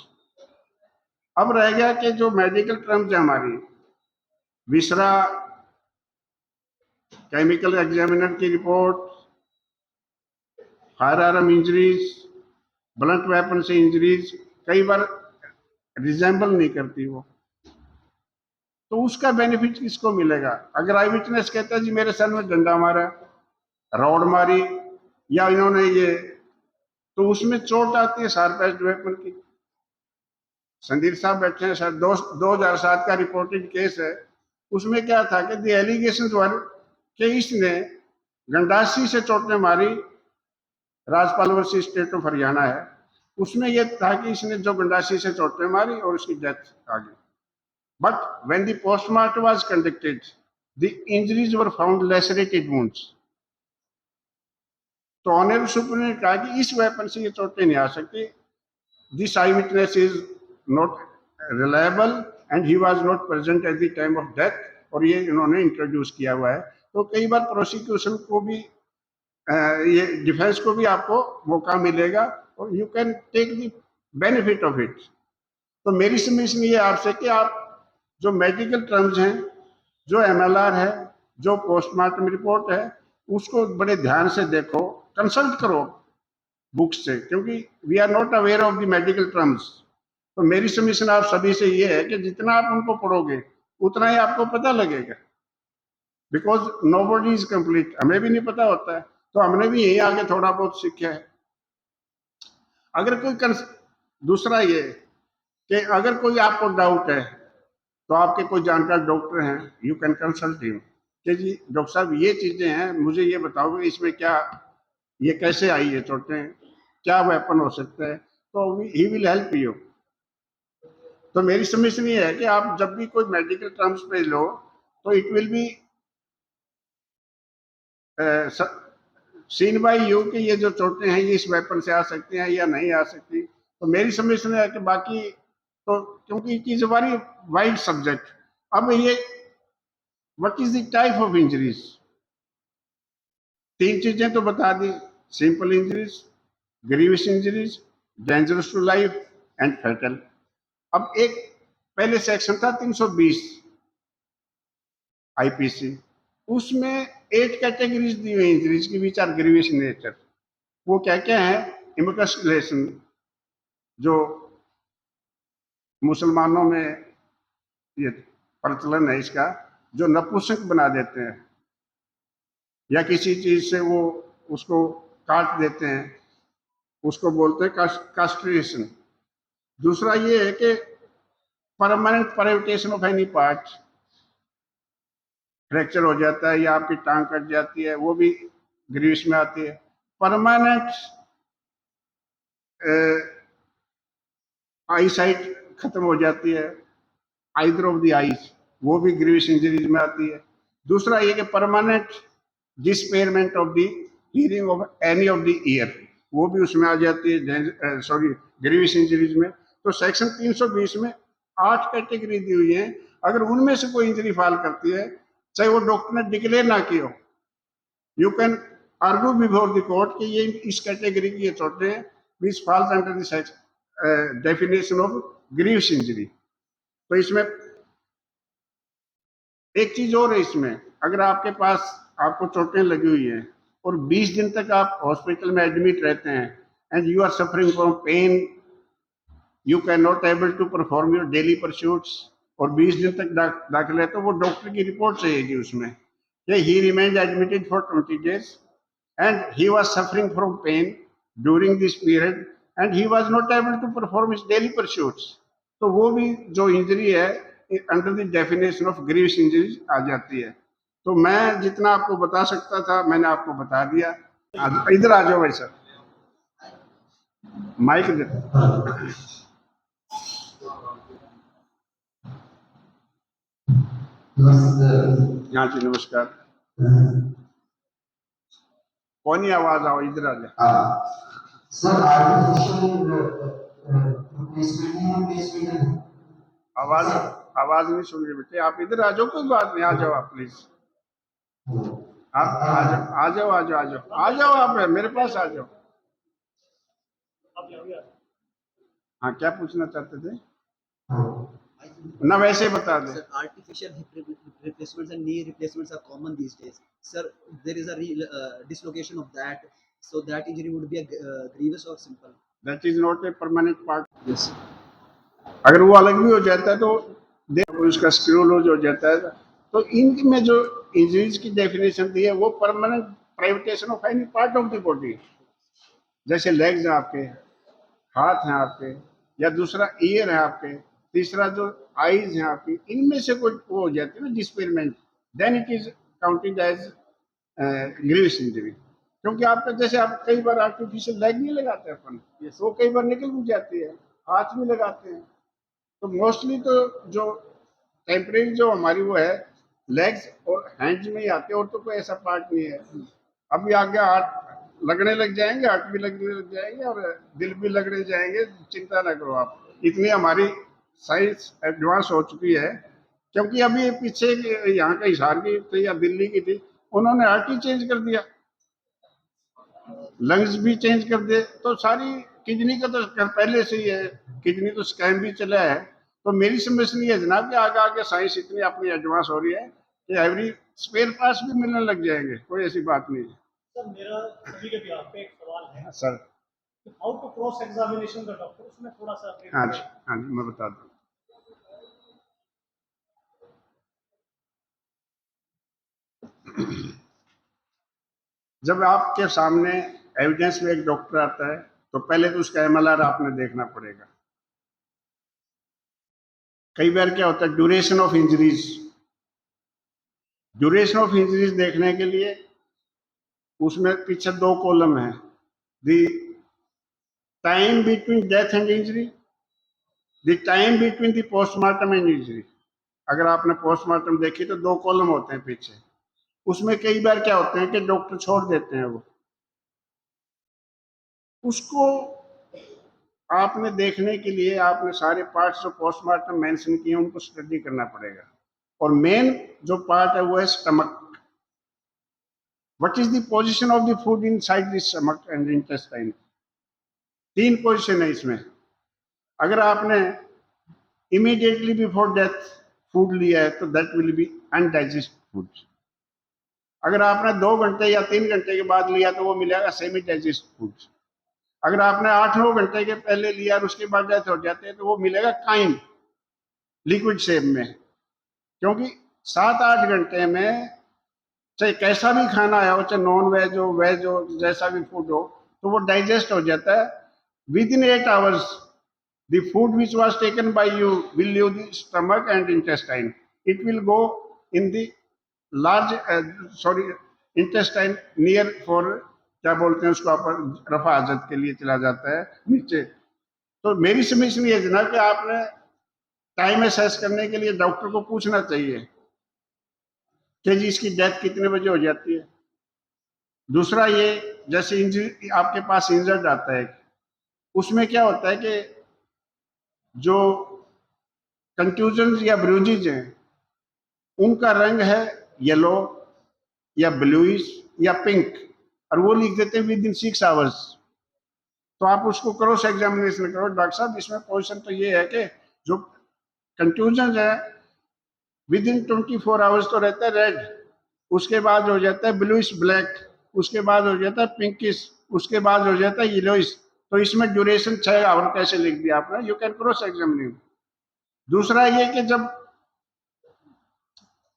अब रह गया कि जो मेडिकल टर्म्स है हमारी, विसरा केमिकल एग्जामिनर की report, fire arm injuries, blunt weapon से इंजरीज, कई बार रिजेंबल नहीं करती वो, तो उसका बेनिफिट किसको मिलेगा? अगर आई विटनेस कहता है जी मेरे सर में डंडा मारा, रॉड मारी, या इन्होंने ये, तो उसमें चोट आती है शार्प एज्ड वेपन की। संदीप साहब बैठे हैं सर, 2007 का रिपोर्टेड केस है, उसमें क्या था कि द एलिगेशन वर कि इसने गंडासी से चोटें मारी, राजपाल वर्सी स्टेट ऑफ हरियाणा है, उसमें यह था कि इसने जो गंडासी से चोटें मारी और उसकी डेथ आ गई। But when the postmortem was conducted the injuries were found lacerated wounds. तो ऑनरेबल सुप्रीम ने कहा कि इस वेपन से ये चोटें नहीं आ सकती, this I witness is not reliable and he was not present at the time of death, और ये इन्होंने इंट्रोड्यूस किया हुआ है। तो कई बार प्रोसिक्यूशन को भी ये डिफेंस को भी आपको मौका मिलेगा और you can take the benefit of it. तो मेरी सबमिशन ये आपसे कि आप जो मेडिकल टर्म्स हैं, जो एमएलआर है, जो पोस्टमार्टम रिपोर्ट है, उसको बड़े ध्यान से देखो, कंसल्ट करो बुक्स से, क्योंकि we are not aware of the medical terms. तो मेरी सबमिशन आप सभी से ये है कि जितना आप उनको पढ़ोगे उतना ही आपको पता लगेगा, बिकॉज नोबडी इज कंप्लीट। हमें भी नहीं पता होता है, तो हमने भी यही आगे थोड़ा बहुत सीखा है। अगर कोई दूसरा ये कि अगर कोई आपको डाउट है तो आपके कोई जानकार डॉक्टर हैं, यू कैन कंसल्ट हिम कि जी डॉक्टर साहब ये चीजें हैं, मुझे ये बताओगे इसमें क्या, ये कैसे आई है चोटें, क्या वेपन हो सकता है, तो ही विल हेल्प यू। तो मेरी सबमिशन ये है कि आप जब भी कोई मेडिकल टर्म्स पे लो तो it will be seen by you कि ये जो चोटें हैं ये इस वेपन से आ सकती हैं या नहीं आ सकती। तो मेरी सबमिशन है कि बाकी तो क्योंकि it is a very wide subject. अब ये what is the type of injuries, 3 चीजें तो बता दी, simple injuries, grievous injuries, dangerous to life and fatal. अब एक पहले सेक्शन था 320 आईपीसी, उसमें 8 कैटेगरीज दी हुई इंजरीज की which are grievous in nature. वो क्या क्या है? इमकस्कुलेशन, जो मुसलमानों में ये प्रचलन है इसका, जो नपुंसक बना देते हैं या किसी चीज से वो उसको काट देते हैं, उसको बोलते हैं कास्ट्रेशन। दूसरा ये है कि permanent privation of any part, fracture हो जाता है या आपकी टांग कट जाती है, वो भी ग्रीवियस में आती है। परमानेंट आई साइट खत्म हो जाती है, आइदर ऑफ द आईज, वो भी ग्रीवियस इंजरीज में आती है। दूसरा ये कि permanent impairment of the hearing of any of the ear, वो भी उसमें आ जाती है, सॉरी ग्रीवियस इंजरीज में। तो सेक्शन 320 में 8 कैटेगरी दी हुई है। अगर उनमें से कोई इंजरी फाल करती है, चाहे वो डॉक्टर ने डिक्लेयर ना की हो, you can argue before the court कि ये इस कैटेगरी की ये चोटें हैं which falls under the definition of grievous injury. तो इसमें एक चीज और है, इसमें अगर आपके पास आपको चोटें लगी हुई हैं और 20 दिन तक आप हॉस्पिटल में एडमिट रहते हैं and you are suffering from pain, you can not able to perform your daily pursuits, और 20 दिन तक दाखिल है, तो वो डॉक्टर की रिपोर्ट चाहिएगी उसमें कि he remained admitted for 20 days and he was suffering from pain during this period and he was not able to perform his daily pursuits. तो वो भी जो इंजरी है under the definition of grievous injury आ जाती है। तो मैं जितना आपको बता सकता था मैंने आपको बता दिया। इधर आ जाओ भाई सर, माइक दे। हाँ जी नमस्कार। कौन ही आवाज आओ, इधर आ जाओ सर। आर्टिफिशियल रिप्लेसमेंट आवाज आवाज नहीं सुन रही बेटे, आप इधर आ जाओ, कोई बात नहीं, आ जाओ आप प्लीज, आप आ जाओ आ जाओ आ जाओ आ जाओ आ जाओ, आप मेरे पास आ जाओ। हाँ क्या पूछना चाहते थे ना, वैसे बता दे। Sir, artificial hip replacements and knee replacements are common these days. Sir, there is a real dislocation of that, so that injury would be a grievous or simple. That is not a permanent part. Yes. अगर वो अलग भी हो जाता है तो उसका स्क्रोलोज हो जाता है। तो इनमें जो इंजरीज की डेफिनेशन दी है वो permanent privation of any part of the body, जैसे लेग्स हैं आपके, हाथ हैं आपके, या दूसरा ईयर है आपके, तीसरा जो आईज हैं आपकी, इनमें से कोई वो हो जाती है ना impairment, then it is counted as grievous injury. क्योंकि आपका जैसे आप कई बार आर्टिफिशियल लेग नहीं लगाते अपन, वो कई बार निकल भी जाती है, हाथ भी लगाते हैं। तो मोस्टली तो जो टेम्परेरी जो हमारी वो है लेग्स और हैंड्स में ही आते हैं, और तो कोई ऐसा पार्ट नहीं है। अभी आगे हाथ लगने लग जाएंगे, हाथ भी लगने लग जाएंगे और दिल भी लगने जाएंगे, चिंता ना करो आप। इतनी हमारी साइंस एडवांस हो चुकी है। क्योंकि अभी पीछे यहाँ का हिसार की थी या दिल्ली की थी, उन्होंने हार्ट ही चेंज कर दिया, लंग्स भी चेंज कर दिए। तो सारी किडनी का तो पहले से ही है, किडनी तो स्कैम भी चला है। तो मेरी समझ नहीं है जनाब कि आगे आगे साइंस इतनी अपनी एडवांस हो रही है कि एवरी स्पेयर पार्ट्स भी मिलने लग जाएंगे, कोई ऐसी बात नहीं है। सर मेरा कभी कभी आप पे एक सवाल है, sir how to cross examination the doctor, उसमें थोड़ा सा हाँ जी, हाँ जी, मैं बता दूँ। जब आपके सामने एविडेंस में एक डॉक्टर आता है तो पहले तो उसका एमएलआर आपने देखना पड़ेगा। कई बार क्या होता है, duration of injuries, duration of injuries देखने के लिए उसमें पीछे 2 कॉलम है, the time between death and injury, the time between the postmortem and injury. अगर आपने पोस्टमार्टम देखी तो 2 कॉलम होते हैं पीछे। उसमें कई बार क्या होते हैं कि डॉक्टर छोड़ देते हैं, वो उसको आपने देखने के लिए आपने सारे पार्ट्स जो पोस्टमार्टम मेंशन किए उनको स्टडी करना पड़ेगा। और मेन जो पार्ट है वो है stomach. What is the position of the food inside the stomach and intestine. 3 position है इसमें। अगर आपने इमीडिएटली बिफोर डेथ फूड लिया है तो that will be undigested food. अगर आपने 2 घंटे या 3 घंटे के बाद लिया तो वो मिलेगा सेमी डाइजेस्ट फूड। अगर आपने 8-9 घंटे के पहले लिया और उसके बाद डेथ हो जाते हैं तो वो मिलेगा काइंड लिक्विड शेप में। क्योंकि 7-8 घंटे में चाहे कैसा भी खाना आया हो, चाहे नॉन वेज हो वेज हो जैसा भी फूड हो, तो वो डाइजेस्ट हो जाता है। With in 8 hours the food which was taken by you will leave the stomach and intestine, it will go in the large intestine near for, क्या बोलते हैं उसको, आप रफा हजत के लिए चला जाता है नीचे। तो मेरी समझ नहीं है जनाब कि आपने टाइम असेस करने के लिए डॉक्टर को पूछना चाहिए कि जी इसकी डेथ कितने बजे हो जाती है। दूसरा ये, जैसे इंजरी आपके पास इंजर्ड आता है, उसमें क्या होता है कि जो कंट्यूजन या ब्रूजेज हैं उनका रंग है येलो या ब्लूइश या पिंक, और वो लिख देते हैं विद इन 6 आवर्स। तो आप उसको क्रॉस एग्जामिनेशन करो, डॉक्टर साहब इसमें पोजीशन तो ये है कि जो कंट्यूजन है विद इन 24 आवर्स तो रहता है रेड, उसके बाद हो जाता है ब्लूइश ब्लैक, उसके बाद हो जाता है पिंकिश, उसके बाद हो जाता है येलोइश। तो इसमें ड्यूरेशन 6 आवर कैसे लिख दिया आपने, यू कैन क्रॉस एग्जामिन। दूसरा ये कि जब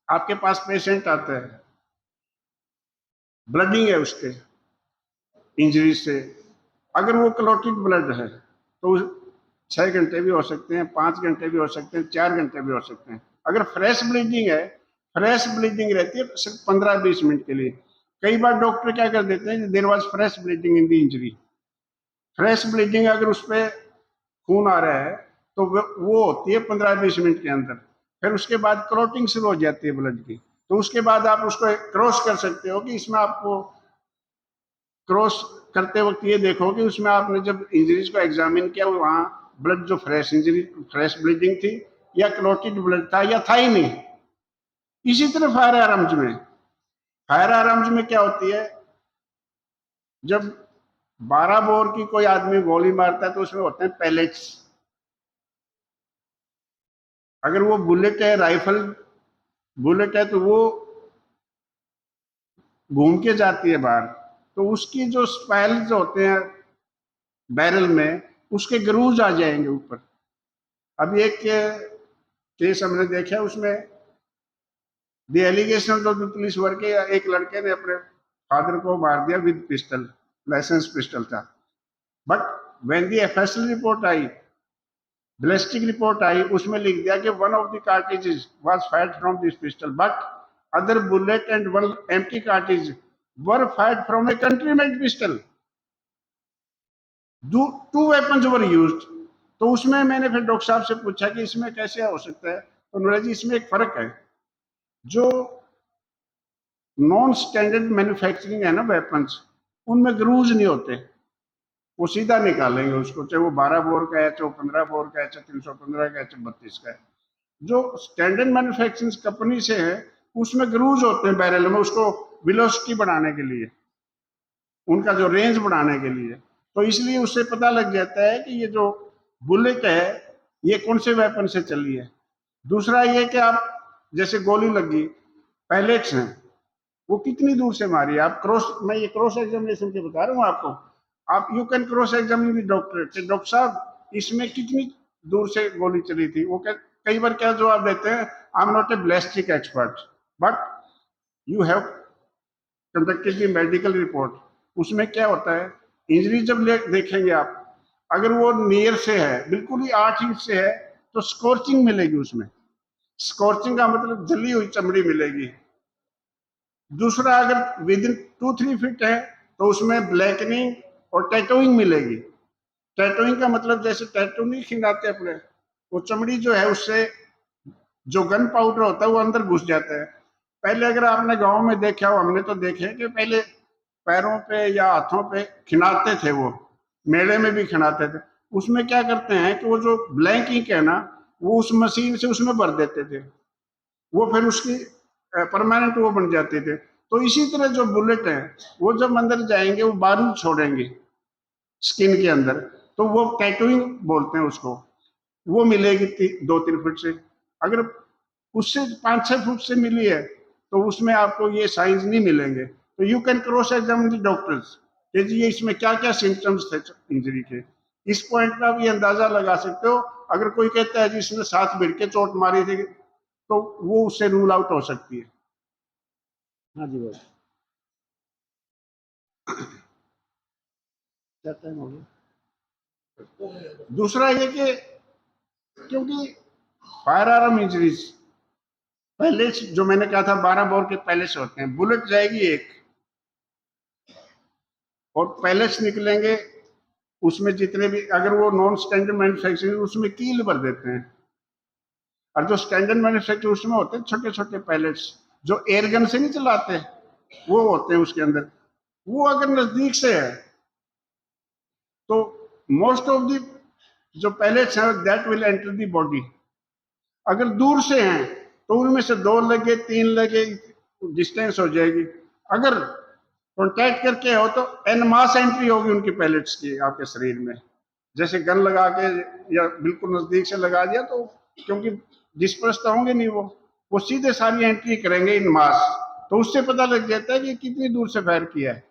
आपके पास पेशेंट आता है, ब्लडिंग है उसके इंजरी से, अगर वो क्लोटेड ब्लड है तो 6 घंटे भी हो सकते हैं, 5 घंटे भी हो सकते हैं, 4 घंटे भी हो सकते हैं। अगर फ्रेश ब्लीडिंग है, फ्रेश ब्लीडिंग रहती है सिर्फ 15-20 मिनट के लिए। कई बार डॉक्टर क्या कर देते हैं, there was fresh bleeding in the injury. Fresh bleeding अगर उस पर खून आ रहा है तो वो होती है 15-20 मिनट के अंदर, फिर उसके बाद क्लोटिंग शुरू हो जाती है ब्लड की। तो उसके बाद आप उसको क्रॉस कर सकते हो कि इसमें आपको क्रॉस करते वक्त ये देखो कि उसमें आपने जब इंजरीज को एग्जामिन किया वहां ब्लड जो फ्रेश इंजरी फ्रेश ब्लीडिंग थी या क्लोटेड ब्लड था या था ही नहीं। इसी तरह फायर आर्म्स में, फायर आर्म्स में क्या होती है, जब 12 बोर की कोई आदमी गोली मारता है तो उसमें होते हैं पैलेट्स। अगर वो बुलेट है, राइफल बुलेट है, तो वो घूम के जाती है बाहर, तो उसकी जो स्पाइल्स होते हैं बैरल में, उसके ग्रूव्स आ जाएंगे ऊपर। अभी एक केस हमने देखा, उसमें the allegation of the police work के एक लड़के ने अपने फादर को मार दिया विद पिस्टल, लाइसेंस पिस्टल था। But when the FSL report आई, बैलिस्टिक रिपोर्ट आई, उसमें लिख दिया कि one of the cartridges was fired from this pistol, but other bullet and one empty cartridge were fired from a country made pistol. Two weapons were used. तो उसमें मैंने फिर डॉक्टर साहब से पूछा कि इसमें कैसे हो सकता है, तो उन्होंने जी इसमें एक फर्क है, जो नॉन स्टैंडर्ड मैन्युफैक्चरिंग है ना वेपन्स, उनमें ग्रूज नहीं होते, वो सीधा निकालेंगे उसको, चाहे वो 12 बोर का है, चाहे 15 बोर का है, चाहे 315 का है, चाहे 32 का है। जो स्टैंडर्ड मैन्युफैक्चरिंग कंपनी से है उसमें ग्रूज होते हैं बैरल में, उसको वेलोसिटी बढ़ाने के लिए, उनका जो रेंज बढ़ाने के लिए। तो इसलिए उससे पता लग जाता है कि ये जो बुलेट है ये कौन से वेपन से चली है। दूसरा ये कि आप जैसे गोली लगी, पैलेट्स हैं, वो कितनी दूर से मारी है। आप क्रॉस, मैं ये क्रॉस एग्जामिनेशन के बता रहा हूँ आपको, आप you can cross examine the doctor कि डॉक्टर साहब इसमें कितनी दूर से गोली चली थी। वो कई बार क्या जवाब देते हैं, I am not a ballistic expert, but you have conducted the medical report. उसमें क्या होता है, इंजरी जब देखेंगे आप, अगर वो नियर से है, बिल्कुल ही 8 इंच से है, तो स्कॉर्चिंग मिलेगी उसमें। स्कॉर्चिंग का मतलब जली हुई चमड़ी मिलेगी। दूसरा, अगर विद इन 2-3 फीट है तो उसमें ब्लैकनिंग और टैटूइंग मिलेगी। टैटूइंग का मतलब जैसे टैटू नहीं खिंगाते अपने, वो चमड़ी जो है उससे जो गन पाउडर होता है वो अंदर घुस जाता है। पहले अगर आपने गांव में देखा हो, हमने तो देखे कि पहले पैरों पे या हाथों पे खिनाते थे, वो मेले में भी खिनाते थे। उसमें क्या करते हैं कि वो जो ब्लैंक इंक है ना, वो उस मशीन से उसमें भर देते थे, वो फिर उसकी परमानेंट वो बन जाते थे। तो इसी तरह जो बुलेट है वो जब अंदर जाएंगे वो बारूद छोड़ेंगे स्किन के अंदर, तो वो टैटूइंग बोलते हैं उसको, वो मिलेगी 2-3 फुट से। अगर उससे 5-6 फुट से मिली है तो उसमें आपको ये साइंस नहीं मिलेंगे। तो you can cross examine the doctors कि जी ये इसमें क्या क्या सिम्टम्स थे इंजरी के। इस पॉइंट पे आप ये अंदाजा लगा सकते हो। अगर कोई कहता है जी इसने 7 भिड़ के चोट मारी थी, तो वो उससे रूल आउट हो सकती है। हाँ जी भाई, क्या टाइम हो गया। दूसरा ये कि क्योंकि फायर आर्म इंजरीज पहले जो मैंने कहा था 12 बोर के पहले से होते हैं, बुलेट जाएगी एक और पैलेट्स निकलेंगे, उसमें जितने भी, अगर वो नॉन स्टैंडर्ड मैन्युफैक्चरिंग उसमें कील भर देते हैं, और जो स्टैंडर्ड मैन्युफैक्चर उसमें होते हैं छोटे छोटे पैलेट्स, जो एयर गन से नहीं चलाते, वो होते हैं उसके अंदर। वो अगर नजदीक से है तो मोस्ट ऑफ द जो पैलेट्स हैं that will enter the body. अगर दूर से हैं तो उनमें से 2 लगे 3 लगे डिस्टेंस हो जाएगी। अगर कॉन्टैक्ट करके हो तो एन मास एंट्री होगी उनकी पैलेट्स की आपके शरीर में। जैसे गन लगा के या बिल्कुल नजदीक से लगा दिया तो, क्योंकि डिस्पर्स तो होंगे नहीं, वो सीधे सारी एंट्री करेंगे इन मास, तो उससे पता लग जाता है कि कितनी दूर से फायर किया है।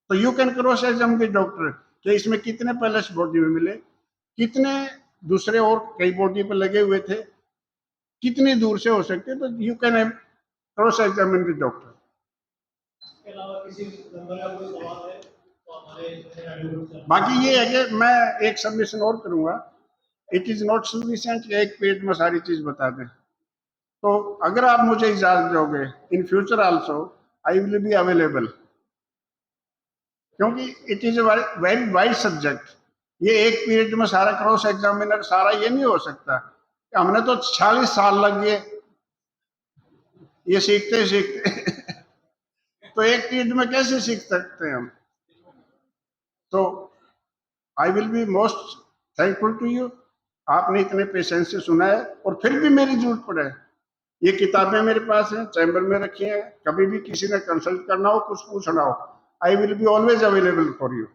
तो you can cross examine the doctor कि इसमें कितने पैलेट्स बॉडी में मिले, कितने दूसरे और कई बॉडी पर लगे हुए थे, कितनी दूर से हो सकते हैं। तो you can cross examine the doctor. इसके अलावा किसी नंबर का कोई सवाल है तो हमारे बाकी ये है कि मैं एक सबमिशन और करूंगा, इट इज नॉट सफिशिएंट एक पेज में सारी चीज बता दें। तो अगर आप मुझे इजाजत दोगे in future also I will be available, क्योंकि it is very wide subject. ये एक पीरियड में सारा क्रॉस एग्जामिनर सारा ये नहीं हो सकता। हमने तो 46 साल लग गए ये सीखते सीखते तो एक पीरियड में कैसे सीख सकते हैं हम। तो I will be most thankful to you, आपने इतने पेशेंस से सुना है। और फिर भी मेरी जरूरत पड़े, ये किताबें मेरे पास हैं, चैम्बर में रखी हैं, कभी भी किसी ने कंसल्ट करना हो, कुछ पूछना हो, आई will be always available for you.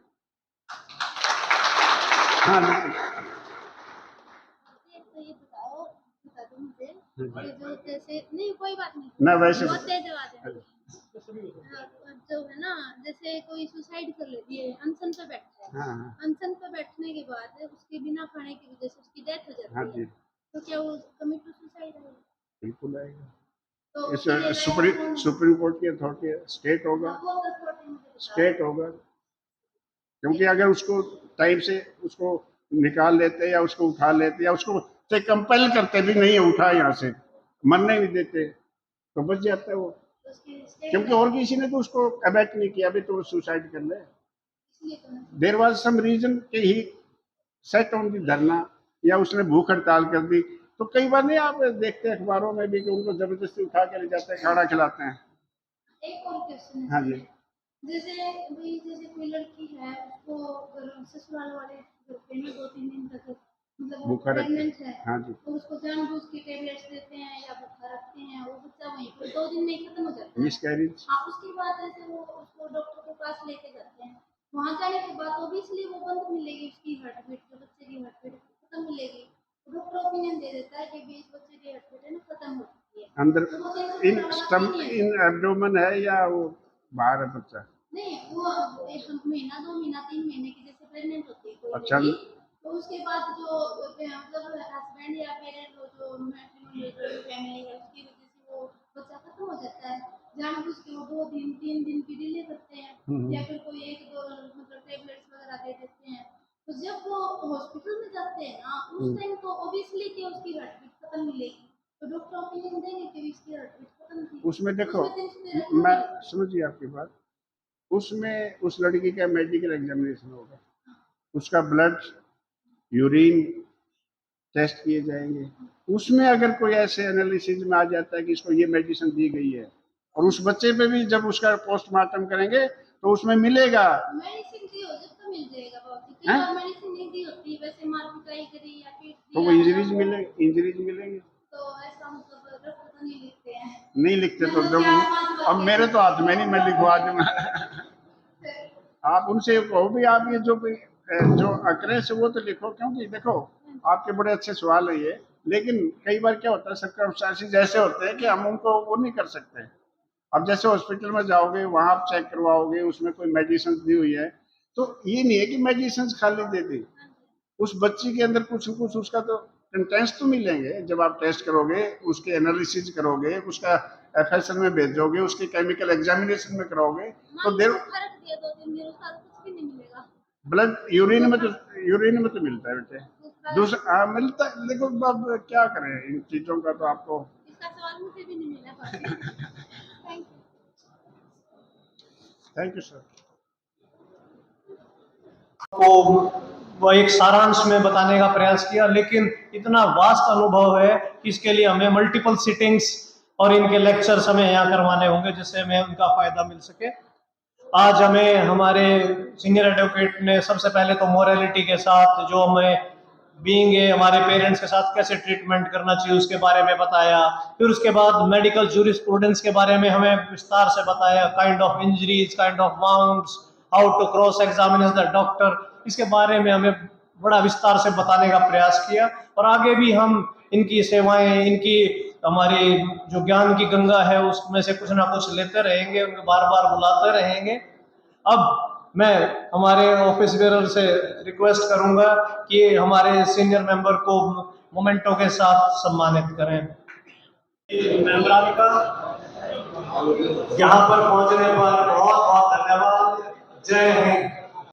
हाँ तो ये बताओ, बता दो मुझे कि जो जैसे नहीं कोई बात नहीं, ना वैसे बहुत तेज आवाज है। जो है ना, जैसे कोई सुसाइड कर लेती है, अनशन पे बैठता है, हाँ हाँ अनशन पे बैठने के बाद उसके बिना खाने की वजह से उसकी डेथ हो हाँ जाती जी, है, तो क्या वो कमिट टू सुसाइड है? बिल्कुल आएगा। तो इस उसके लिए लायक सुप्रीम कौन है? सुप्रीम कोर्ट की अथॉरिटी है, स्टेट होगा, हाँ, वो अथॉरिटी मुझे बता स्टेट होगा। क्योंकि अगर उसको टाइम से उसको निकाल लेते या उसको उठा लेते या उसको से कंपेल करते भी नहीं है, उठा यहाँ से मरने भी देते तो बच जाता है वो। तो उसकी स्टेट क्योंकि और किसी ने तो उसको अबैट नहीं किया, अभी तो सुसाइड कर ले। इसलिए तो मैं देर वॉज सम रीजन कि ही सेट ऑन दी धरना, या उसने भूख हड़ताल कर दी। तो कई बार नहीं आप देखते हैं अखबारों में भी कि उनको जबरदस्ती उठा के ले जाते हैं, खाना खिलाते हैं। एक और क्वेश्चन है हाँ सर। जी, जैसे भाई जैसे कोई लड़की है उसको ससुराल वाले घर पे ना 2-3 दिन तक मतलब वो भूखा रखते प्रेग्नेंट हैं। है, हाँ जी, तो उसको जानबूझ के टेबलेट्स देते हैं या भूखा रखते हैं, वो बच्चा वहीं पर 2 दिन में ही खत्म हो जाता है। मिसकैरेज। हाँ, उसके बाद जैसे वो उसको डॉक्टर के पास लेके जाते हैं, वहाँ जाने के बाद ऑब्वियसली वो बंद मिलेगी, उसकी हार्ट बीट जो बच्चे की हार्ट बीट खत्म मिलेगी। तो डॉक्टर ओपिनियन दे देता है कि भी इस बच्चे की हार्ट बीट है ना खत्म हो चुकी है। अंदर तो वो चेक इन करने वाला स्टम कोई नहीं है। इन एब्डोमेन है या वो बाहर है बच्चा? नहीं, वो एक महीना 2 महीना 3 महीने की जैसे प्रेग्नेंट होती है कोई अच्छा, लेडी, तो उसके बाद जो मतलब हस्बैंड या पेरेंट जो मैट्रिमोनियल जो फैमिली है उसकी वजह से वो बच्चा खत्म हो जाता है, जानबूझ के वो 2 दिन 3 दिन की डिले करते हैं या फिर कोई 1-2 मतलब टेबलेट्स वगैरह दे देते हैं। तो जब वो हॉस्पिटल में जाते हैं ना उस टाइम तो ऑब्वियसली कि उसकी हार्ट बीट खत्म मिलेगी, तो डॉक्टर ओपिनियन देंगे कि इसकी हार्ट बीट खत्म थी। उसमें देखो, उसमें तो मैं समझिए आपकी बात। उसमें उस लड़की का मेडिकल एग्जामिनेशन होगा, उसका ब्लड यूरिन टेस्ट किए जाएंगे। उसमें अगर कोई ऐसे एनालिसिस में आ जाता है कि इसको ये मेडिसिन दी गई है, और उस बच्चे पे भी जब उसका पोस्टमार्टम करेंगे तो उसमें मिलेगा। मेडिसिन दी हो जब तो मिल जाएगा बाबू जी, हैं? कई बार मेडिसिन नहीं दी होती, वैसे मार पिटाई करी या पीट तो वो दिया इंजरीज या मिले, इंजरीज मिलेंगे। तो ऐसा मतलब डॉक्टर तो नहीं लिखते हैं। नहीं लिखते तो मैं जब 4-5 बार अब मेरे तो हाथ में नहीं, मैं लिखवा दूंगा। फिर आप उनसे कहो भी आप ये जो भी जो अक्रेस है वो तो लिखो, क्योंकि देखो आपके बड़े अच्छे सवाल है ये। लेकिन कई बार क्या होता है, सर्कमस्टेंसेस ऐसे होते हैं कि हम उनको वो नहीं कर सकते। अब जैसे हॉस्पिटल में जाओगे, वहां आप चेक करवाओगे, उसमें कोई मेडिसिन दी हुई है, तो ये नहीं है कि मेडिसिन खाली दे दी। उस बच्ची के अंदर कुछ न कुछ उसका तो कंटेंट्स तो मिलेंगे। जब आप टेस्ट करोगे, उसके एनालिसिस करोगे, उसका एफएसएल में भेजोगे, उसके केमिकल एग्जामिनेशन में कराओगे, तो मान देर लो फर्क दिया 2-3 दिन उसका तो कुछ भी नहीं मिलेगा। ब्लड यूरिन में तो मिलता है बेटे। दूसरा मिलता है। देखो अब क्या करें इन चीजों का, तो आपको इसका सवाल मुझे भी नहीं मिला बाकी। Thank you. Thank you sir. को वो एक सारांश में बताने का प्रयास किया, लेकिन इतना वास्ट अनुभव है कि इसके लिए हमें मल्टीपल सिटिंग्स और इनके लेक्चर्स हमें यहाँ करवाने होंगे जिससे हमें उनका फायदा मिल सके। आज हमें हमारे सीनियर एडवोकेट ने सबसे पहले तो मोरालिटी के साथ जो हमें बीइंग ए हमारे पेरेंट्स के साथ कैसे ट्रीटमेंट करना चाहिए उसके बारे में बताया। फिर उसके बाद मेडिकल जूरिस्प्रूडेंस के बारे में हमें विस्तार से बताया, kind of injuries, kind of wounds, how to cross examine the doctor, इसके बारे में हमें बड़ा विस्तार से बताने का प्रयास किया। और आगे भी हम इनकी सेवाएं, इनकी हमारी जो ज्ञान की गंगा है उसमें से कुछ ना कुछ लेते रहेंगे, उनको बार बार बुलाते रहेंगे। अब मैं हमारे ऑफिस बेरर से रिक्वेस्ट करूंगा कि हमारे सीनियर मेंबर को मोमेंटो के साथ सम्मानित करें। मेंबरान का यहाँ पर पहुंचने पर बहुत बहुत धन्यवाद। जय हिंद।